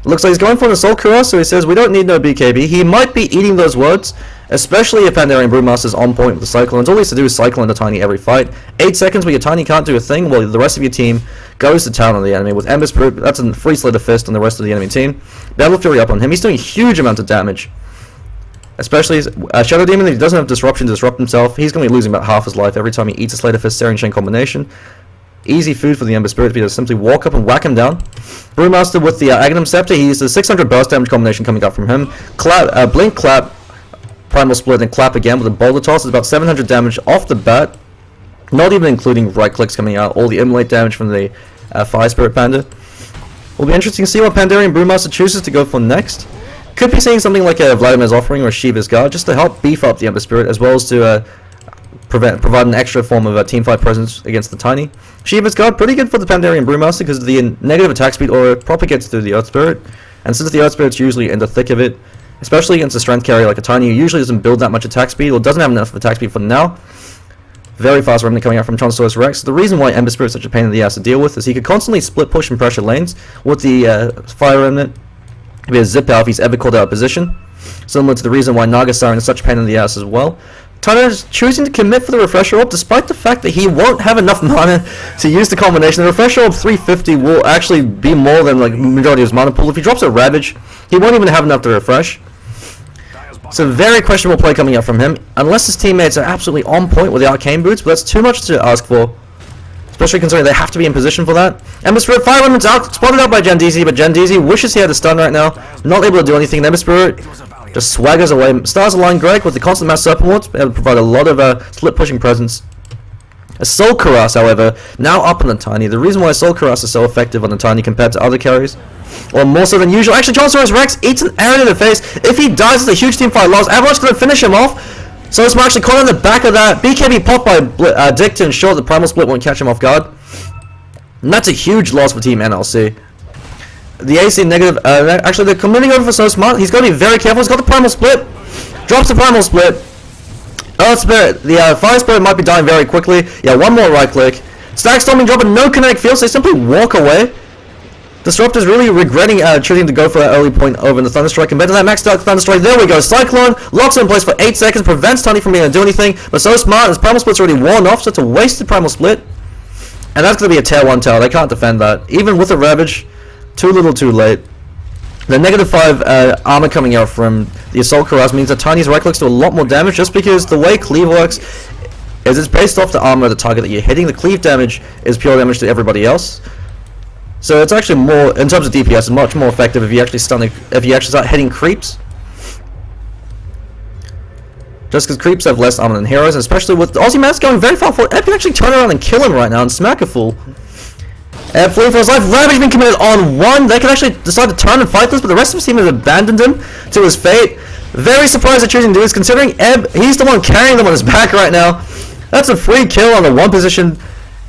Looks like he's going for an Assault Cuirass, so he says we don't need no BKB. He might be eating those words, especially if Pandarian Brewmaster's on point with the Cyclones. All he has to do is cyclone the Tiny every fight. 8 seconds where your Tiny can't do a thing, while the rest of your team goes to town on the enemy. With Ember Spirit, that's a free slit of fist on the rest of the enemy team. Battle Fury up on him. He's doing a huge amount of damage. Especially Shadow Demon, if he doesn't have Disruption to disrupt himself, he's going to be losing about half his life every time he eats a Slate of Fist Searing Chain combination. Easy food for the Ember Spirit to be able to simply walk up and whack him down. Brewmaster with the Aghanim Scepter, he uses a 600 burst damage combination coming up from him. Blink, Clap, Primal Split, and Clap again with a Boulder Toss. It's about 700 damage off the bat. Not even including right clicks coming out, all the immolate damage from the Fire Spirit Panda. Will be interesting to see what Pandarian Brewmaster chooses to go for next. Could be seeing something like a Vladimir's Offering or a Shiva's Guard, just to help beef up the Ember Spirit, as well as to provide an extra form of teamfight presence against the Tiny. Shiva's Guard, pretty good for the Pandarian Brewmaster, because the negative attack speed aura propagates through the Earth Spirit, and since the Earth Spirit's usually in the thick of it, especially against a strength carrier like a Tiny, who usually doesn't build that much attack speed, or doesn't have enough attack speed for now. Very fast remnant coming out from Tyrannosaurus Rex. The reason why Ember Spirit's such a pain in the ass to deal with is he could constantly split push and pressure lanes with the Fire Remnant. Be a zip out if he's ever called out of position. Similar to the reason why Naga Siren is such a pain in the ass as well. Tyler is choosing to commit for the Refresher Orb despite the fact that he won't have enough mana to use the combination. The Refresher Orb 350 will actually be more than like majority of his mana pool. If he drops a Ravage, he won't even have enough to refresh. So very questionable play coming out from him, unless his teammates are absolutely on point with the Arcane Boots, but that's too much to ask for. Especially considering they have to be in position for that. Ember Spirit, Fire Remnant's out, spotted out by Gendeezy, but Gendeezy wishes he had a stun right now. Not able to do anything. Ember Spirit just swaggers away. Stars Align Greg with the constant Mass Serpent Wards, able to provide a lot of split pushing presence. Assault Cuirass, however, now up on the Tiny. The reason why Assault Cuirass is so effective on the Tiny compared to other carries, or more so than usual. Actually, Tyrannosaurus Rex eats an arrow in the face. If he dies, it's a huge team fight loss. Avalanche going to finish him off. So it's actually caught on the back of that. BKB popped by Dick to ensure the Primal Split won't catch him off guard. And that's a huge loss for Team NLC. The AC negative, actually they're committing over for So Smart. He's got to be very careful. He's got the Primal Split. Drops the Primal Split. Earth Spirit, the Fire Spirit might be dying very quickly. Yeah, one more right click. Stack Storming dropping no kinetic field, so they simply walk away. Disruptor's really regretting choosing to go for that early point over in the Thunderstrike. Compared to that maxed out Thunderstrike, there we go. Cyclone locks it in place for 8 seconds, prevents Tiny from being able to do anything. But So Smart, his Primal Split's already worn off, so it's a wasted Primal Split. And that's going to be a tier 1 tower. They can't defend that. Even with a Ravage, too little too late. The -5 armor coming out from the Assault Cuirass means that Tiny's right clicks do a lot more damage, just because the way Cleave works is it's based off the armor of the target that you're hitting. The Cleave damage is pure damage to everybody else. So it's actually more, in terms of DPS, much more effective if you actually start hitting creeps. Just because creeps have less armor than heroes, and especially with Aussie Matt's going very far forward. Ed can actually turn around and kill him right now and smack a fool. Ed fleeing for his life. Ravage being committed on one. They can actually decide to turn and fight this, but the rest of his team has abandoned him to his fate. Very surprised at choosing to do this, considering Eb, he's the one carrying them on his back right now. That's a free kill on the one position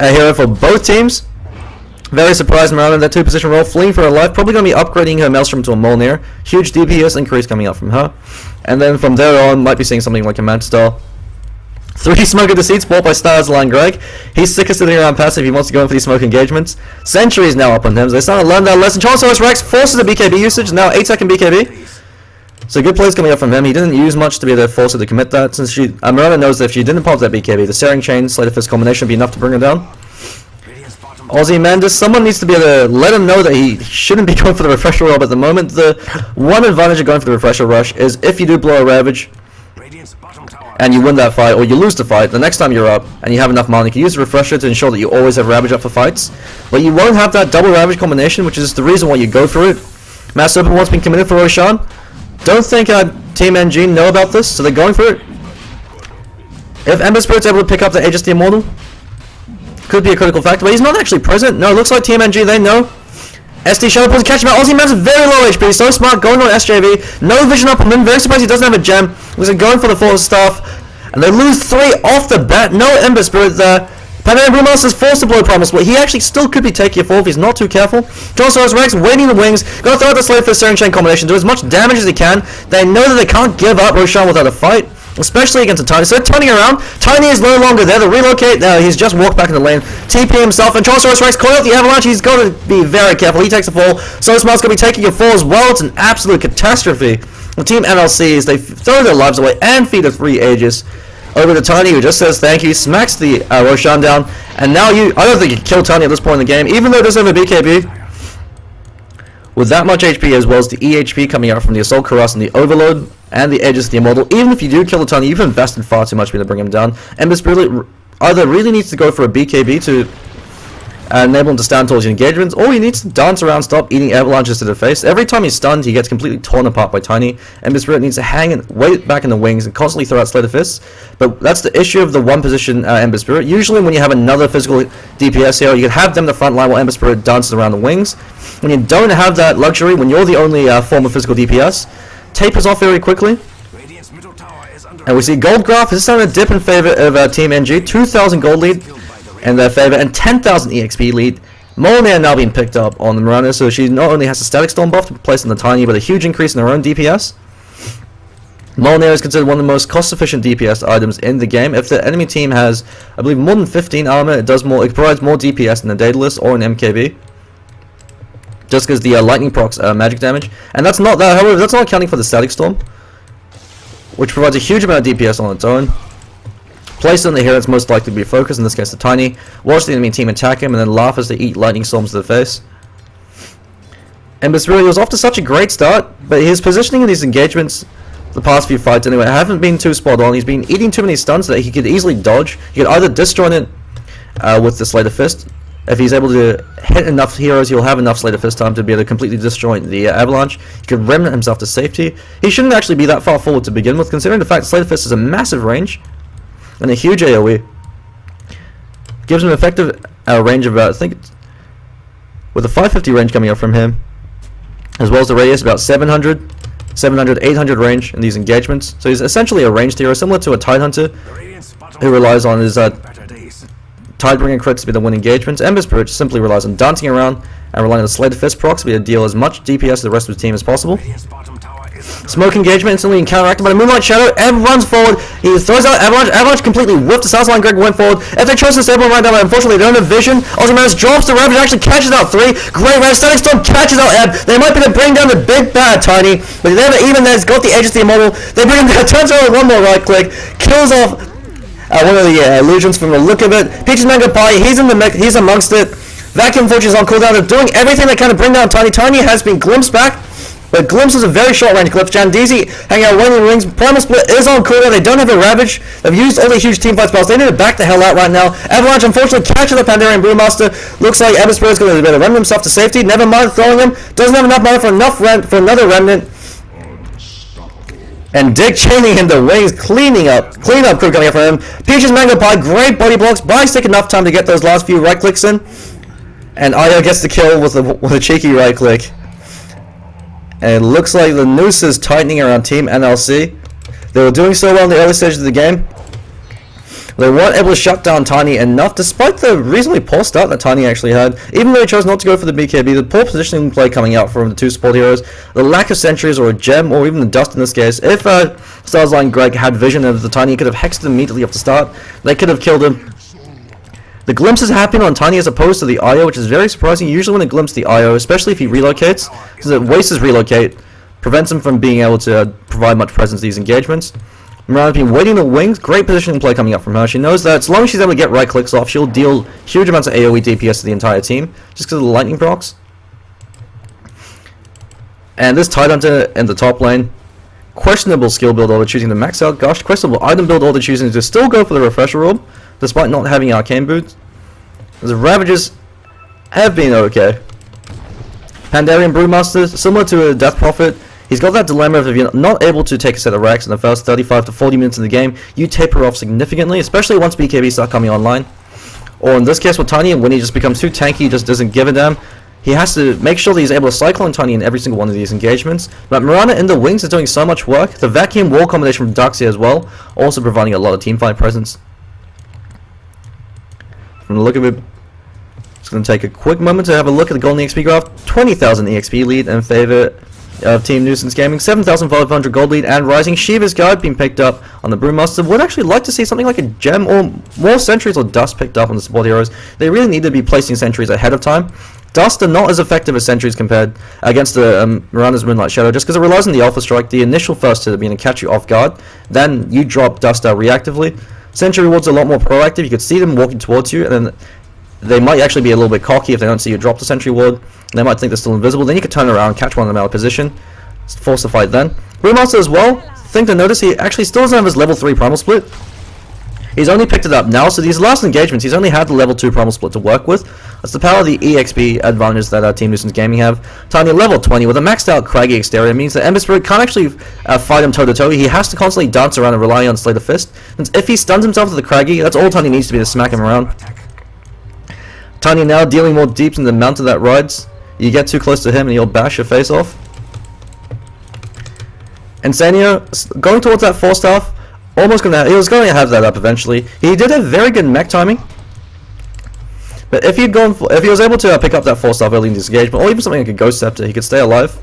hero for both teams. Very surprised Mirana in that 2-position role, fleeing for her life, probably going to be upgrading her Maelstrom to a Mjolnir. Huge DPS increase coming out from her. And then from there on, might be seeing something like a Mantistar. 3 Smoker Deceits bought by Starsline Greg. He's sick of sitting around passive. He wants to go in for these smoke engagements. Sentry is now up on him. So they're starting to learn that lesson. Chancellor's Rex forces the BKB usage. Now 8-second BKB. So good plays coming up from him. He didn't use much to be able to force her to commit that. Since Mirana knows that if she didn't pop that BKB, the Searing Chain, Slate of Fist combination would be enough to bring her down. Aussie Mandus, someone needs to be able to let him know that he shouldn't be going for the Refresher Orb at the moment. The one advantage of going for the Refresher Rush is if you do blow a Ravage, and you win that fight, or you lose the fight, the next time you're up, and you have enough mana, you can use the Refresher to ensure that you always have Ravage up for fights. But you won't have that double Ravage combination, which is the reason why you go through it. Mass Open once been committed for Roshan. Don't think Team NG know about this, so they're going for it. If Ember Spirit's able to pick up the Aegis the Immortal, could be a critical factor, but he's not actually present. No, it looks like Team NG, they know. SD Shadow pulls a catch him out. Aussie Man's very low HP, so smart, going on SJV. No vision up on him, very surprised he doesn't have a gem. He's going for the Force Staff, and they lose 3 off the bat. No Ember Spirit there. Brewmaster's forced to blow Promise, but he actually still could be taking a fall if he's not too careful. Johnstone's Rex waiting the wings, gonna throw out the Slave Fist Searing Chain combination, do as much damage as he can. They know that they can't give up Roshan without a fight, especially against a Tiny. So they're turning around. Tiny is no longer there. The relocate, he's just walked back in the lane. TP himself, and Chancellor's Rex caught out the Avalanche. He's got to be very careful. He takes a fall. So Smart's going to be taking a fall as well. It's an absolute catastrophe. The Team NLCs, they throw their lives away and feed a 3 Aegis over to Tiny, who just says thank you, smacks the Roshan down, and now I don't think you can kill Tiny at this point in the game, even though it does have a BKB. With that much HP, as well as the EHP coming out from the Assault Cuirass and the Overload, and the Aegis the Immortal, even if you do kill the Tiny, you've invested far too much to bring him down. Ember Spirit either really needs to go for a BKB to enable him to stand towards your engagements, or he needs to dance around, stop eating avalanches to the face. Every time he's stunned, he gets completely torn apart by Tiny. Ember Spirit needs to hang and wait back in the wings and constantly throw out Slate of Fists. But that's the issue of the one position Ember Spirit. Usually when you have another physical DPS hero, you can have them in the front line while Ember Spirit dances around the wings. When you don't have that luxury, when you're the only form of physical DPS, tapers off very quickly. And we see Gold Graph is starting to dip in favor of Team NG. 2,000 gold lead in their favor, and 10,000 EXP lead. Molyneux now being picked up on the Mirana, so she not only has a Static Storm buff to place on the Tiny, but a huge increase in her own DPS. Molyneux is considered one of the most cost-efficient DPS items in the game. If the enemy team has, I believe, more than 15 armor, it provides more DPS than the Daedalus or an MKB. Just because the lightning procs magic damage, and that's not that. However, that's not accounting for the Static Storm, which provides a huge amount of DPS on its own. Place it on the hero that's most likely to be focused, in this case the Tiny. Watch the enemy team attack him, and then laugh as they eat lightning storms to the face. Ember Spirit was off to such a great start, but his positioning in these engagements, the past few fights anyway, haven't been too spot on. He's been eating too many stuns that he could easily dodge. He could either disjoint it with the Slate of Fist. If he's able to hit enough heroes, he'll have enough Slate of Fist time to be able to completely disjoint the Avalanche. He could remnant himself to safety. He shouldn't actually be that far forward to begin with, considering the fact that Slate of Fist has a massive range and a huge AoE. Gives him an effective range of about, I think, with a 550 range coming up from him, as well as the radius about 700, 800 range in these engagements. So he's essentially a ranged hero, similar to a Tidehunter, who relies on his Tidebringer crits to be the win engagements. Ember Spirit simply relies on dancing around and relying on the Slate of Fist procs to be able to deal as much DPS to the rest of the team as possible. Smoke engagement instantly counteracted by the Moonlight Shadow. Ebb runs forward. He throws out Avalanche. Avalanche completely whipped the Southline. Greg went forward. If they chose to stable right now, but unfortunately they don't have vision. Ozymandias drops the Ravage, actually catches out 3. Great Red Static Storm catches out Ebb. They might be able to bring down the big bad Tiny, but he never even there's got the Aegis the Immortal. They bring him down, turns over one more right click, kills off one of the illusions from the look of it. Peaches Mango Pie, he's in the mix, he's amongst it. Vacuum Forge is on cooldown. They're doing everything they can to bring down Tiny. Tiny has been glimpsed back, but Glimpse is a very short range glimpse. Jandizi hanging out waiting in the rings. Primal Split is on cooldown. They don't have a Ravage. They've used all the huge teamfight spells. They need to back the hell out right now. Avalanche unfortunately catches the Pandarian Brewmaster. Looks like Ember Spirit's going to be able to run himself to safety. Never mind throwing him. Doesn't have enough mana for another remnant. And Dick chaining him to wings, clean up crew coming up for him. Peaches Mango Pie, great body blocks. Buys take enough time to get those last few right clicks in. And Io gets the kill with a cheeky right click. And it looks like the noose is tightening around Team NLC. They were doing so well in the early stages of the game. They weren't able to shut down Tiny enough, despite the reasonably poor start that Tiny actually had. Even though he chose not to go for the BKB, the poor positioning play coming out from the two support heroes, the lack of sentries or a gem, or even the dust in this case. If Starsline Greg had vision of the Tiny, he could have hexed him immediately off the start. They could have killed him. The glimpses happen on Tiny as opposed to the IO, which is very surprising. Usually when it glimpses the IO, especially if he relocates, because it wastes his relocate, prevents him from being able to provide much presence to these engagements. Mirana's been waiting in the wings. Great positioning play coming up from her. She knows that as long as she's able to get right clicks off, she'll deal huge amounts of AoE DPS to the entire team, just because of the lightning procs. And this Tidehunter in the top lane, questionable skill build order choosing to max out Gush, questionable item build order choosing to still go for the Refresher Orb, despite not having Arcane Boots. The Ravagers have been okay. Pandarian Brewmaster, similar to a Death Prophet, he's got that dilemma of if you're not able to take a set of racks in the first 35 to 40 minutes of the game, you taper off significantly, especially once BKB start coming online. Or in this case with Tiny, when he just becomes too tanky, he just doesn't give a damn. He has to make sure that he's able to cycle on Tiny in every single one of these engagements. But Mirana in the wings is doing so much work. The vacuum wall combination from Darkseer as well, also providing a lot of teamfight presence. From the look of it, it's going to take a quick moment to have a look at the golden EXP graph. 20,000 EXP lead in favor of Team Nuisance Gaming, 7,500 gold lead and rising. Shiva's Guide being picked up on the Brewmaster. Would actually like to see something like a gem or more sentries or dust picked up on the support heroes. They really need to be placing sentries ahead of time. Dust are not as effective as sentries compared against the Mirana's Moonlight Shadow, just because it relies on the Alpha Strike, the initial first hit being to catch you off guard, then you drop Dust out reactively. Sentry Ward's a lot more proactive. You could see them walking towards you, and then they might actually be a little bit cocky if they don't see you drop the Sentry Ward. They might think they're still invisible. Then you could turn around, catch one of them out of position, force the fight then. Brewmaster as well, thing to notice, he actually still doesn't have his level 3 Primal Split. He's only picked it up now, so these last engagements, he's only had the level 2 Primal Split to work with. That's the power of the EXP advantage that Team Nuisance Gaming have. Tiny level 20 with a maxed out Craggy exterior means that Ember Spirit can't actually fight him toe to toe. He has to constantly dance around and rely on Slay the Fist. And if he stuns himself to the Craggy, that's all Tiny needs to be to smack him around. Tiny now dealing more deeps in the mountain that rides. You get too close to him and he'll bash your face off. Insania going towards that 4-staff. He was going to have that up eventually. He did have very good mech timing. But if he was able to pick up that 4-staff early in this engagement, or even something like a Ghost Scepter, he could stay alive.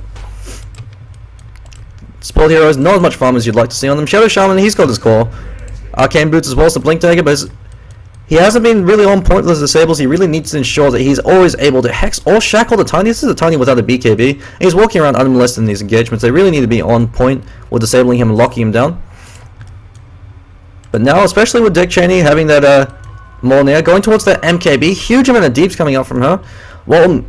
Support heroes, not as much farm as you'd like to see on them. Shadow Shaman, he's got his core. Arcane Boots as well as the Blink Dagger, but he hasn't been really on point with his disables. He really needs to ensure that he's always able to hex or shackle the Tiny. This is a Tiny without a BKB, and he's walking around unmolested in these engagements. They really need to be on point with disabling him and locking him down. But now, especially with Dick Cheney having that Molnir going towards that MKB, huge amount of deeps coming out from her. Well,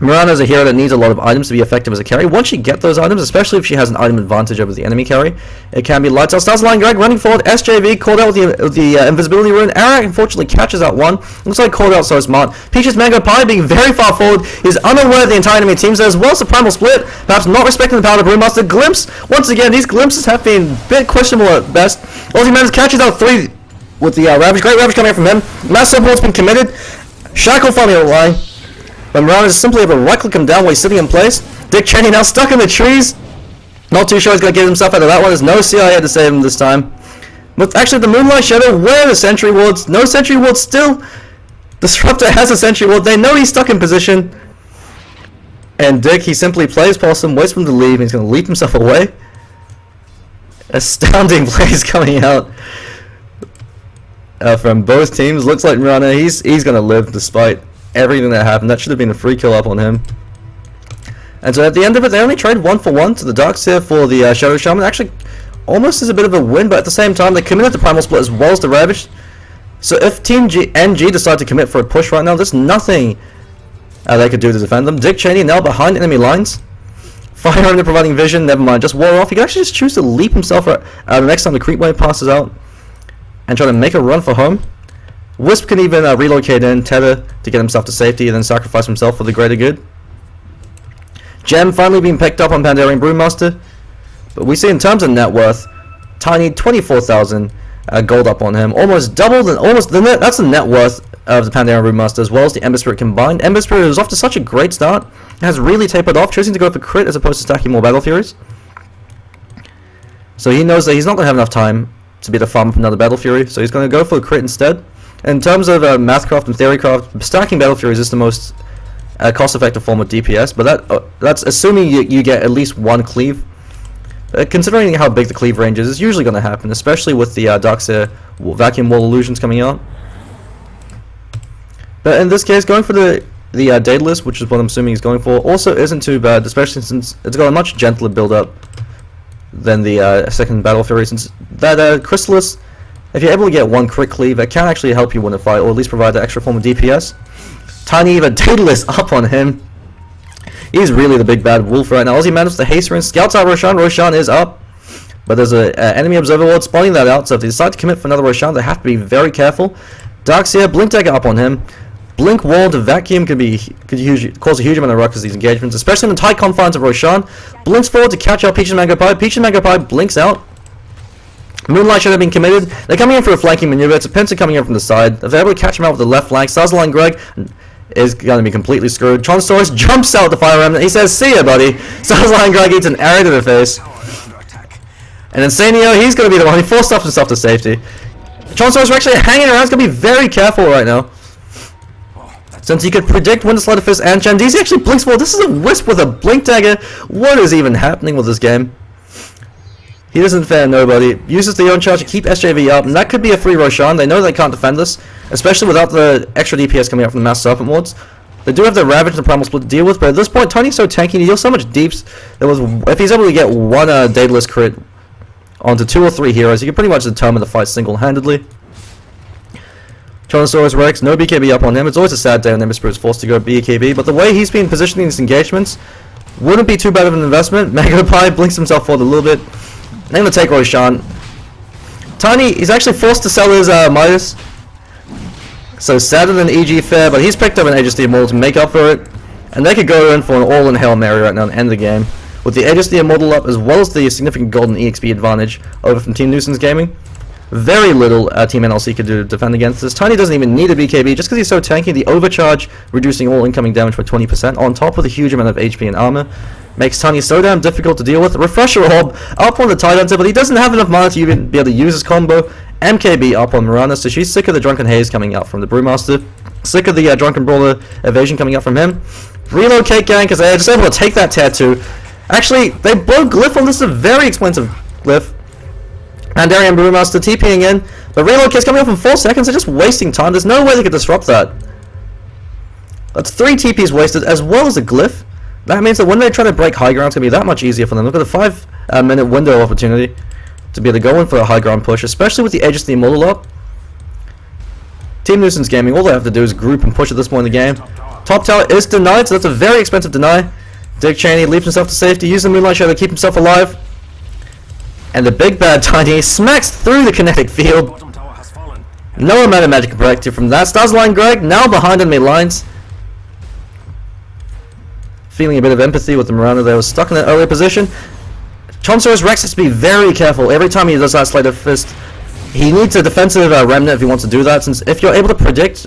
Mirana is a hero that needs a lot of items to be effective as a carry. Once you get those items, especially if she has an item advantage over the enemy carry, it can be lights out. Starsline Greg running forward. SJV called out with the invisibility rune. Arak unfortunately catches out one. Looks like called out so smart. Peach's Mango Pie being very far forward. He's unaware of the entire enemy teams as well as the Primal Split. Perhaps not respecting the power of the Brewmaster. Glimpse. Once again, these glimpses have been a bit questionable at best. Ozymandias catches out 3 with the Ravage. Great Ravage coming out from him. Mass support's been committed. Shackle finally online. But Mirana is simply able to right-click him down while he's sitting in place. Dick Cheney now stuck in the trees. Not too sure he's going to get himself out of that one. There's no CIA to save him this time. But actually, the Moonlight Shadow, where are the Sentry Wards? No Sentry Wards still. Disruptor has a Sentry Ward. They know he's stuck in position. And Dick, he simply plays past him, waits for him to leave, and he's going to leap himself away. Astounding plays coming out from both teams. Looks like Mirana, he's going to live despite everything that happened. That should have been a free kill up on him. And so at the end of it, they only trade 1-for-1 to the Darkseer for the Shadow Shaman. Actually, almost is a bit of a win, but at the same time, they committed to Primal Split as well as the Ravage. So if Team NG decide to commit for a push right now, there's nothing they could do to defend them. Dick Cheney now behind enemy lines. Fire Under providing vision, never mind, just wore off. He can actually just choose to leap himself the next time the creep wave passes out and try to make a run for home. Wisp can even relocate in, tether to get himself to safety, and then sacrifice himself for the greater good. Gem finally being picked up on Pandarian Brewmaster. But we see in terms of net worth, Tiny 24,000 gold up on him. Almost double, that's the net worth of the Pandarian Brewmaster as well as the Ember Spirit combined. Ember Spirit was off to such a great start, has really tapered off, choosing to go for crit as opposed to stacking more Battle Furies. So he knows that he's not going to have enough time to be the farm from another Battle Fury, so he's going to go for a crit instead. In terms of Mathcraft and Theorycraft, stacking Battle Furies is the most cost-effective form of DPS, but that's assuming you get at least one cleave. Considering how big the cleave range is, it's usually going to happen, especially with the Darkseer Vacuum Wall illusions coming out. But in this case, going for the Daedalus, which is what I'm assuming he's going for, also isn't too bad, especially since it's got a much gentler build-up than the second Battle Fury, since that Chrysalis, if you're able to get one crit cleave, it can actually help you win a fight, or at least provide the extra form of DPS. Tiny Eva Daedalus up on him. He's really the big bad wolf right now. As he manages to haste in, scouts out Roshan. Roshan is up, but there's an enemy observer ward spawning that out, so if they decide to commit for another Roshan, they have to be very careful. Darkseer, Blink Dagger up on him. Blink Wall to Vacuum could cause a huge amount of ruckus these engagements, especially in the tight confines of Roshan. Blinks forward to catch out Peach and Mango Pie. Peach and Mango Pie blinks out. Moonlight should have been committed. They're coming in for a flanking maneuver. It's a Pincer coming in from the side. If they're able to catch him out with the left flank, Starzaline Greg is going to be completely screwed. Tronsaurus jumps out the Fire Remnant. He says, "See ya, buddy." Starzaline Greg eats an arrow to the face. And Insanio, he's going to be the one. He forced himself to safety. Tronsaurus are actually hanging around. He's going to be very careful right now, since he could predict when to Sleight of Fist and Chandizi actually blinks forward. This is a Wisp with a Blink Dagger. What is even happening with this game? He doesn't fair nobody. Uses the Ion Charge to keep SJV up, and that could be a free Roshan. They know they can't defend this, especially without the extra DPS coming out from the Mass Serpent Wards. They do have the Ravage and the Primal Split to deal with, but at this point, Tiny's so tanky, he deals so much deeps. If he's able to get one Daedalus crit onto 2 or 3 heroes, he can pretty much determine the fight single-handedly. Tyrannosaurus Rex, no BKB up on him. It's always a sad day when Ember Spirit's forced to go BKB, but the way he's been positioning these engagements wouldn't be too bad of an investment. Magopie blinks himself forward a little bit. They're going to take Roshan. Tiny, he's actually forced to sell his Midas. So sadder than EG Fair, but he's picked up an Aegis the Immortal to make up for it. And they could go in for an all-in Hail Mary right now and end the game. With the Aegis the Immortal up, as well as the significant golden EXP advantage over from Team Nuisance Gaming, very little Team NLC could do to defend against this. Tiny doesn't even need a BKB, just because he's so tanky. The Overcharge, reducing all incoming damage by 20%, on top of a huge amount of HP and armor, makes Tiny so damn difficult to deal with. Refresher Orb up on the Tidehunter, but he doesn't have enough mana to even be able to use his combo. MKB up on Mirana, so she's sick of the Drunken Haze coming out from the Brewmaster. Sick of the Drunken Brawler evasion coming out from him. Relocate Gang, because they're just able to take that tattoo. Actually, they blow Glyph on this. Is a very expensive Glyph. Pandarian Brewmaster TPing in, but Relocate's coming up in 4 seconds. They're just wasting time. There's no way they could disrupt that. That's 3 TPs wasted, as well as a Glyph. That means that when they try to break high ground, it's going to be that much easier for them. Look at the 5-minute window opportunity to be able to go in for a high ground push, especially with the Aegis the Immortal up. Team Nuisance Gaming, all they have to do is group and push at this point in the game. Top tower is denied, so that's a very expensive deny. Dick Cheney leaps himself to safety, uses the Moonlight Shadow to keep himself alive. And the big bad Tiny smacks through the kinetic field. No amount of magic can protect you from that. Starzaline Greg now behind enemy lines. Feeling a bit of empathy with the Mirana there, was stuck in an earlier position. Tronsaurus Rex has to be very careful every time he does that Sleight of Fist. He needs a defensive remnant if he wants to do that, since if you're able to predict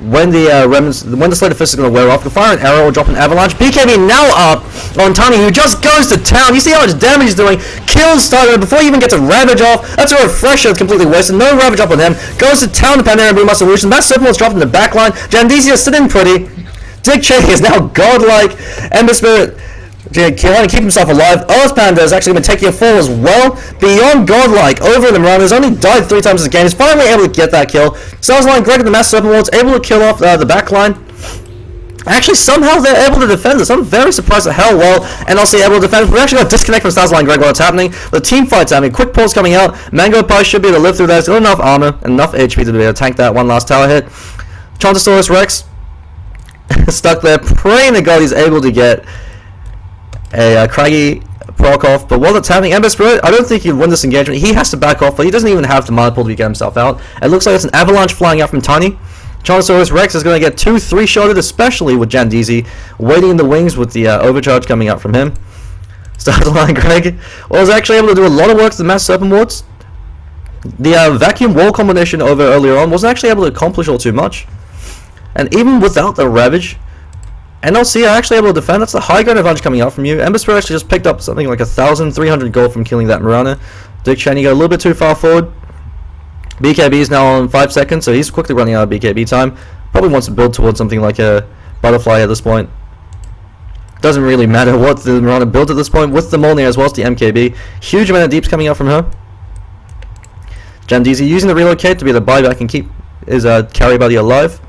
when the Sleight of Fist is going to wear off, you fire an arrow or drop an avalanche. BKB now up on Tiny, who just goes to town. You see how much damage he's doing. Kills Starter before he even gets a Ravage off. That's a Refresher that's completely wasted. No Ravage up on him. Goes to town to Pandarian Brewmaster Solution. That Serpent was dropped in the back line. Jandisi is sitting pretty. Dick Cheney is now godlike. Ember Spirit trying to keep himself alive. Earth Panda is actually going to take a fall as well. Beyond godlike. Over in the Mirana, has only died 3 times this game. He's finally able to get that kill. Starzaline Greg and the Mass Serpent Wards able to kill off the back line. Actually, somehow they're able to defend this. I'm very surprised at how well NLC able to defend. We actually got disconnect from Starzaline Greg while it's happening. The team fight's happening. Quick pulls coming out. Mango Pie should be able to live through that. He's got enough armor, enough HP to be able to tank that one last tower hit. Trontosaurus Rex stuck there, praying to God he's able to get a Craggy proc off, but while that's happening, Ember Spirit, I don't think he'd win this engagement. He has to back off, but he doesn't even have the mana pool to get himself out. It looks like it's an avalanche flying out from Tiny. Tyrannosaurus Rex is going to get 2 3-shotted, especially with Jandisi waiting in the wings with the overcharge coming out from him. Starzaline Greg was actually able to do a lot of work to the Mass Serpent Wards. The vacuum wall combination over earlier on wasn't actually able to accomplish all too much. And even without the Ravage, NLC are actually able to defend. That's the high ground advantage coming out from you. Ember Spirit actually just picked up something like 1,300 gold from killing that Mirana. Dick Cheney got a little bit too far forward. BKB is now on 5 seconds, so he's quickly running out of BKB time. Probably wants to build towards something like a butterfly at this point. Doesn't really matter what the Mirana builds at this point, with the Molnir as well as the MKB. Huge amount of deeps coming out from her. Jandizi using the relocate to be the buyback and keep his carry buddy alive.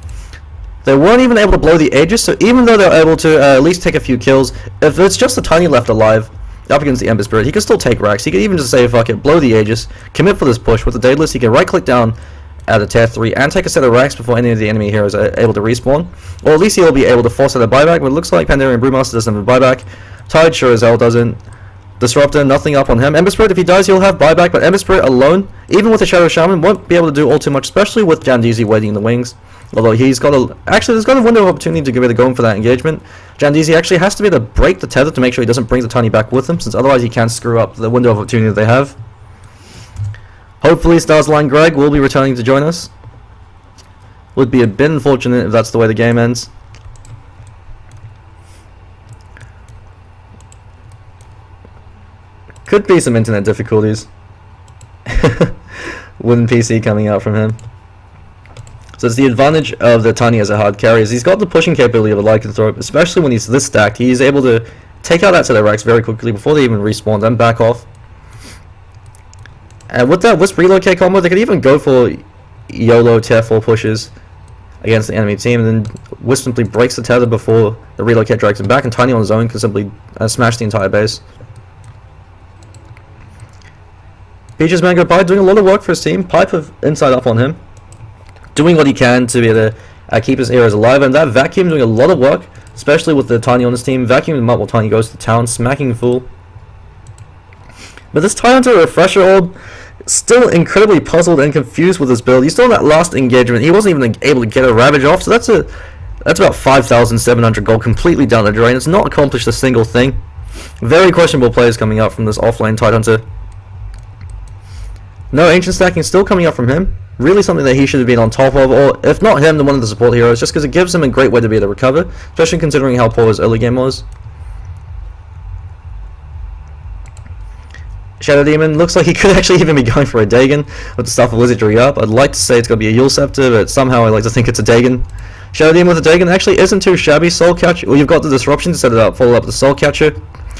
They weren't even able to blow the Aegis, so even though they're able to at least take a few kills, if it's just the Tiny left alive up against the Ember Spirit, he can still take racks. He could even just say, fuck it, blow the Aegis, commit for this push. With the Daedalus, he can right click down at a tier 3 and take a set of racks before any of the enemy heroes are able to respawn. Or at least he'll be able to force out a buyback, but it looks like Pandaren Brewmaster doesn't have a buyback. Tide sure as hell doesn't. Disruptor, nothing up on him. Ember Spirit, if he dies, he'll have buyback, but Ember Spirit alone, even with the Shadow Shaman, won't be able to do all too much, especially with Jandizi waiting in the wings. Although he's got a... Actually, there's got a window of opportunity to be going for that engagement. Jandizi actually has to be able to break the tether to make sure he doesn't bring the Tiny back with him, since otherwise he can screw up the window of opportunity that they have. Hopefully Stars Line Greg will be returning to join us. Would be a bit unfortunate if that's the way the game ends. Could be some internet difficulties. Wooden PC coming out from him. So it's the advantage of the Tiny as a hard carry is he's got the pushing capability of a lycanthrope, especially when he's this stacked. He's able to take out that set of racks very quickly before they even respawn, then back off. And with that Wisp relocate combo, they could even go for YOLO tier 4 pushes against the enemy team, and then Wisp simply breaks the tether before the relocate drags him back, and Tiny on his own can simply smash the entire base. Peaches Man goodbye, doing a lot of work for his team. Pipe of inside up on him, doing what he can to be able to keep his heroes alive, and that Vacuum doing a lot of work, especially with the Tiny on his team. Vacuum him up while Tiny goes to town, smacking the fool. But this Tidehunter Refresher Orb, still incredibly puzzled and confused with his build. He's still in that last engagement. He wasn't even able to get a Ravage off, so that's about 5,700 gold completely down the drain. It's not accomplished a single thing. Very questionable plays coming out from this offlane Tidehunter. No ancient stacking still coming up from him. Really something that he should have been on top of, or if not him, then one of the support heroes, just because it gives him a great way to be able to recover, especially considering how poor his early game was. Shadow Demon looks like he could actually even be going for a Dagon with the stuff of Wizardry up. I'd like to say it's going to be a Yule Scepter, but somehow I like to think it's a Dagon. Shadow Demon with a Dagon actually isn't too shabby. Soul Catcher, well, you've got the Disruption to set it up, follow up with the Soul Catcher,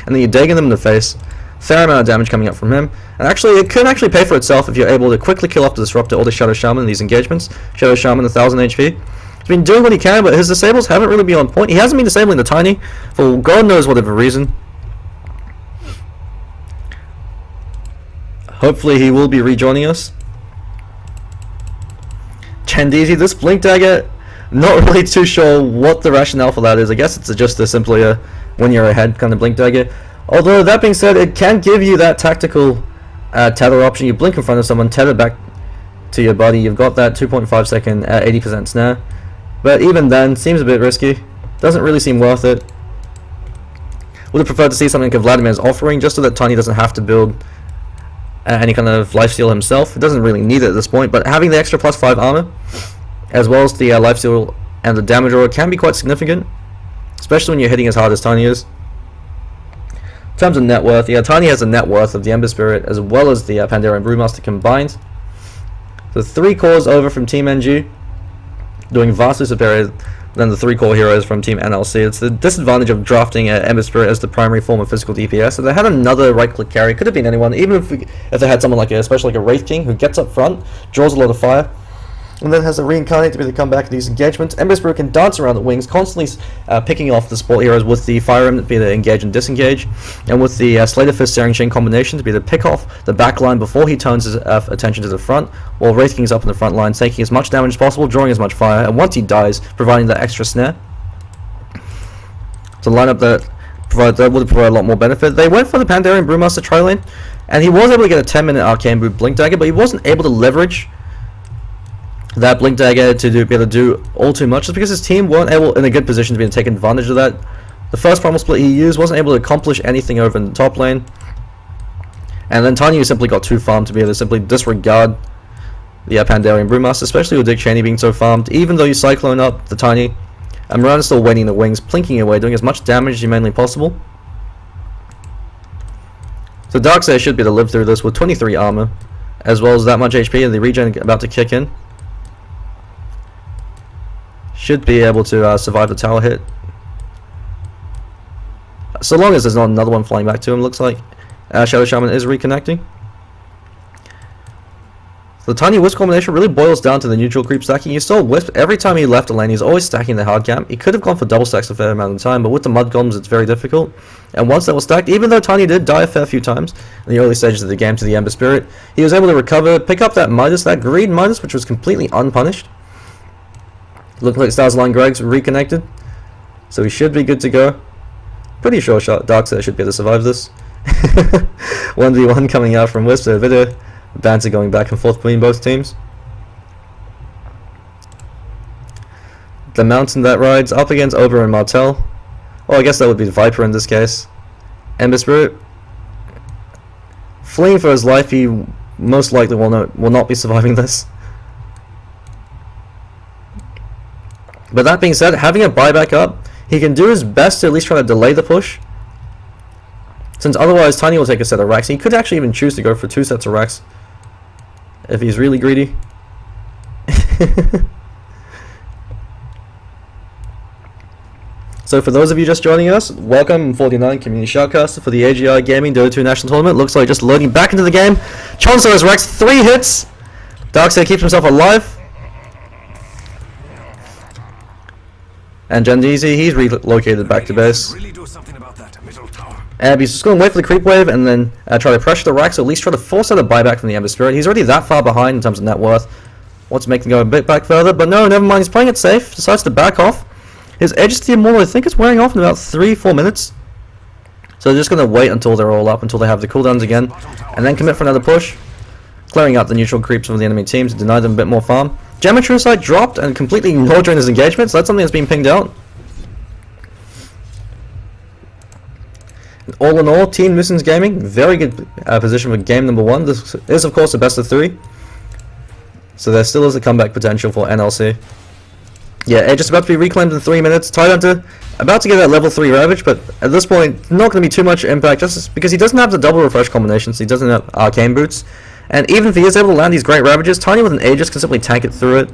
and then you Dagon them in the face. Fair amount of damage coming up from him, and actually it could actually pay for itself if you're able to quickly kill off the Disruptor or the Shadow Shaman in these engagements. Shadow Shaman 1000 HP. He's been doing what he can, but his disables haven't really been on point. He hasn't been disabling the Tiny for God knows whatever reason. Hopefully he will be rejoining us. Chandizi, this Blink Dagger, not really too sure what the rationale for that is. I guess it's just a simply a when you're ahead kind of Blink Dagger. Although that being said, it can give you that tactical tether option. You blink in front of someone, tether back to your buddy. You've got that 2.5 second 80% snare. But even then, seems a bit risky. Doesn't really seem worth it. Would have preferred to see something like Vladimir's offering, just so that Tiny doesn't have to build any kind of lifesteal himself. It doesn't really need it at this point, but having the extra +5 armor, as well as the lifesteal and the damage aura, can be quite significant, especially when you're hitting as hard as Tiny is. In terms of net worth, yeah, Tiny has a net worth of the Ember Spirit as well as the Pandaren Brewmaster combined. So 3 cores over from Team NG, doing vastly superior than the 3 core heroes from Team NLC. It's the disadvantage of drafting Ember Spirit as the primary form of physical DPS. If they had another right-click carry, could have been anyone, even if they had someone like, especially like a Wraith King, who gets up front, draws a lot of fire, and then has a reincarnate to be able to come back in these engagements. Ember Spirit can dance around the wings, constantly picking off the support heroes with the Fire Remnant to be able to engage and disengage, and with the Slater Fist Searing Chain combination to be able to pick off the back line before he turns his attention to the front, while Wraith King's up in the front line, taking as much damage as possible, drawing as much fire, and once he dies, providing that extra snare. So lineup that would provide a lot more benefit. They went for the Pandaren Brewmaster tri-lane, and he was able to get a 10-minute Arcane Boot Blink Dagger, but he wasn't able to leverage that Blink Dagger to be able to do all too much, just because his team weren't able in a good position to be able to take advantage of that. The first Primal Split he used wasn't able to accomplish anything over in the top lane, and then Tanya simply got too farmed to be able to simply disregard the Pandaren Brewmaster, especially with Dick Cheney being so farmed. Even though you Cyclone up the Tiny, and Mirana's still waiting in the wings, plinking away, doing as much damage as humanly possible. So Darkseer should be able to live through this with 23 armor, as well as that much HP and the regen about to kick in. Should be able to survive the tower hit. So long as there's not another one flying back to him, looks like. Shadow Shaman is reconnecting. The tiny Wisp combination really boils down to the neutral creep stacking. You saw Wisp every time he left a lane, he's always stacking the hard camp. He could have gone for double stacks a fair amount of time, but with the mud golems it's very difficult. And once that was stacked, even though Tiny did die a fair few times in the early stages of the game to the Ember Spirit, he was able to recover, pick up that Midas, that greed Midas, which was completely unpunished. Looking like Stars Line Greg's reconnected, so he should be good to go. Pretty sure Darkseer should be able to survive this. 1v1 coming out from Wisp, a bit of banter going back and forth between both teams. The mountain that rides up against Ober and Martel. Oh, I guess that would be Viper in this case. Ember Spirit fleeing for his life. He most likely will not be surviving this. But that being said, having a buyback up, he can do his best to at least try to delay the push, since otherwise Tiny will take a set of racks. He could actually even choose to go for 2 sets of racks if he's really greedy. So for those of you just joining us, welcome 49 Community Shoutcaster for the AGI Gaming Dota 2 National Tournament. Looks like just loading back into the game. Chancellor has racks 3 hits. Darkseer keeps himself alive. And Jandeezy, he's relocated back to base. Really do something about that middle tower. He's just going to wait for the creep wave and then try to pressure the racks, or at least try to force out a buyback from the Ember Spirit. He's already that far behind in terms of net worth. Wants to make him go a bit back further, but no, never mind. He's playing it safe. Decides to back off. His Edge to the Immortal, I think, is wearing off in about 3-4 minutes. So they're just going to wait until they're all up, until they have the cooldowns again, and then commit for another push, clearing out the neutral creeps from the enemy team to deny them a bit more farm. Geometry dropped and completely ignored during his engagement, so that's something that's been pinged out. All in all, Team Nuisance Gaming, very good position for game number 1. This is, of course, a best of 3. So there still is a comeback potential for NLC. Yeah, Edge is about to be reclaimed in 3 minutes. Tidehunter about to get that level 3 Ravage, but at this point, not going to be too much impact, just because he doesn't have the double refresh combinations, he doesn't have Arcane Boots. And even if he is able to land these great Ravages, Tiny with an Aegis can simply tank it through it.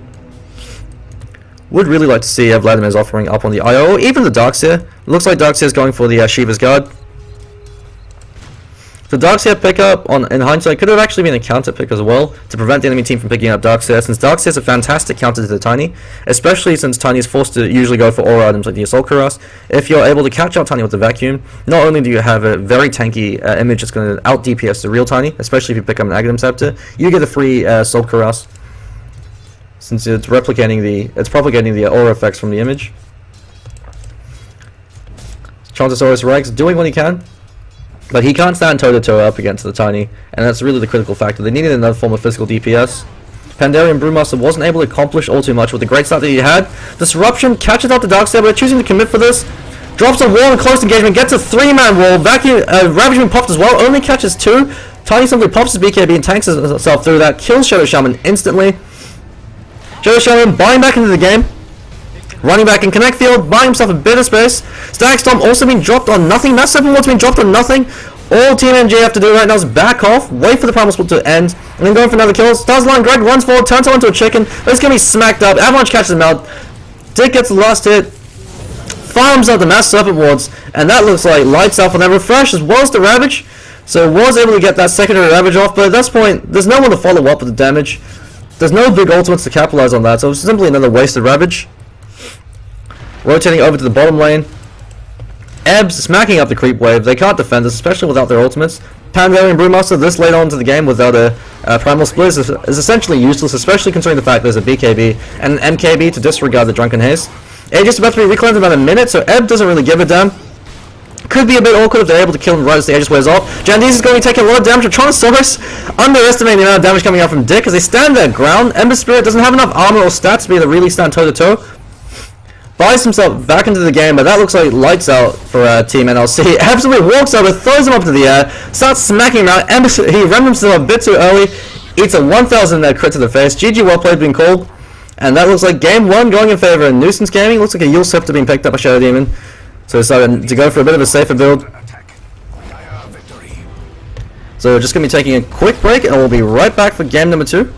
Would really like to see Vladimir's offering up on the IO, or even the Darkseer. Looks like Darkseer's going for the Shiva's Guard. The Darkseer pickup, in hindsight, could have actually been a counter pick as well, to prevent the enemy team from picking up Darkseer, since Darkseer is a fantastic counter to the Tiny, especially since Tiny is forced to usually go for aura items like the Assault Cuirass. If you're able to catch out Tiny with the Vacuum, not only do you have a very tanky image that's going to out DPS the real Tiny, especially if you pick up an Aghanim Scepter, you get a free Assault Cuirass, since it's propagating the aura effects from the image. Chantosaurus Rex doing what he can, but he can't stand toe-to-toe up against the Tiny, and that's really the critical factor. They needed another form of physical DPS. Pandarian Brewmaster wasn't able to accomplish all too much with the great start that he had. Disruption catches out the Darkseer, but choosing to commit for this. Drops a wall in close engagement, gets a 3-man wall. Vacuum, Ravaging popped as well, only catches 2. Tiny simply pops his BKB and tanks himself through that. Kills Shadow Shaman instantly. Shadow Shaman buying back into the game. Running back in Connect Field, buying himself a bit of space. Static Storm also being dropped on nothing. That 7 ward's being dropped on nothing. All Team MJ have to do right now is back off, wait for the Primal Split to end, and then going for another kill. Stars Line Greg runs forward, turns him into a chicken, but it's going to be smacked up. Avalanche catches him out. Dick gets the last hit. Farms out the Mass Serpent wards, and that looks like lights out for that refresh as well as the Ravage. So was able to get that secondary Ravage off, but at this point, there's no one to follow up with the damage. There's no big ultimates to capitalize on that, so it's simply another wasted Ravage. Rotating over to the bottom lane. Ebbs smacking up the creep wave. They can't defend this, especially without their ultimates. Pandarian Brewmaster this late on to the game without a Primal Split is essentially useless, especially considering the fact there's a BKB and an MKB to disregard the Drunken Haze. Aegis about to be reclaimed in about a minute, so Ebb doesn't really give a damn. Could be a bit awkward if they're able to kill him right as the Aegis wears off. Jandeezy is going to take a lot of damage from Tronosaurus. Underestimating the amount of damage coming out from Dick as they stand their ground. Ember Spirit doesn't have enough armor or stats to be able to really stand toe-to-toe. Buys himself back into the game, but that looks like lights out for Team NLC. Absolutely walks over, throws him up to the air, starts smacking him out. He rammed himself a bit too early, eats a 1000 crit to the face. GG, well played, being called. And that looks like game 1 going in favor of Nuisance Gaming. Looks like a Yule Scepter being picked up by Shadow Demon. So decided to go for a bit of a safer build. So just going to be taking a quick break, and we'll be right back for game number 2.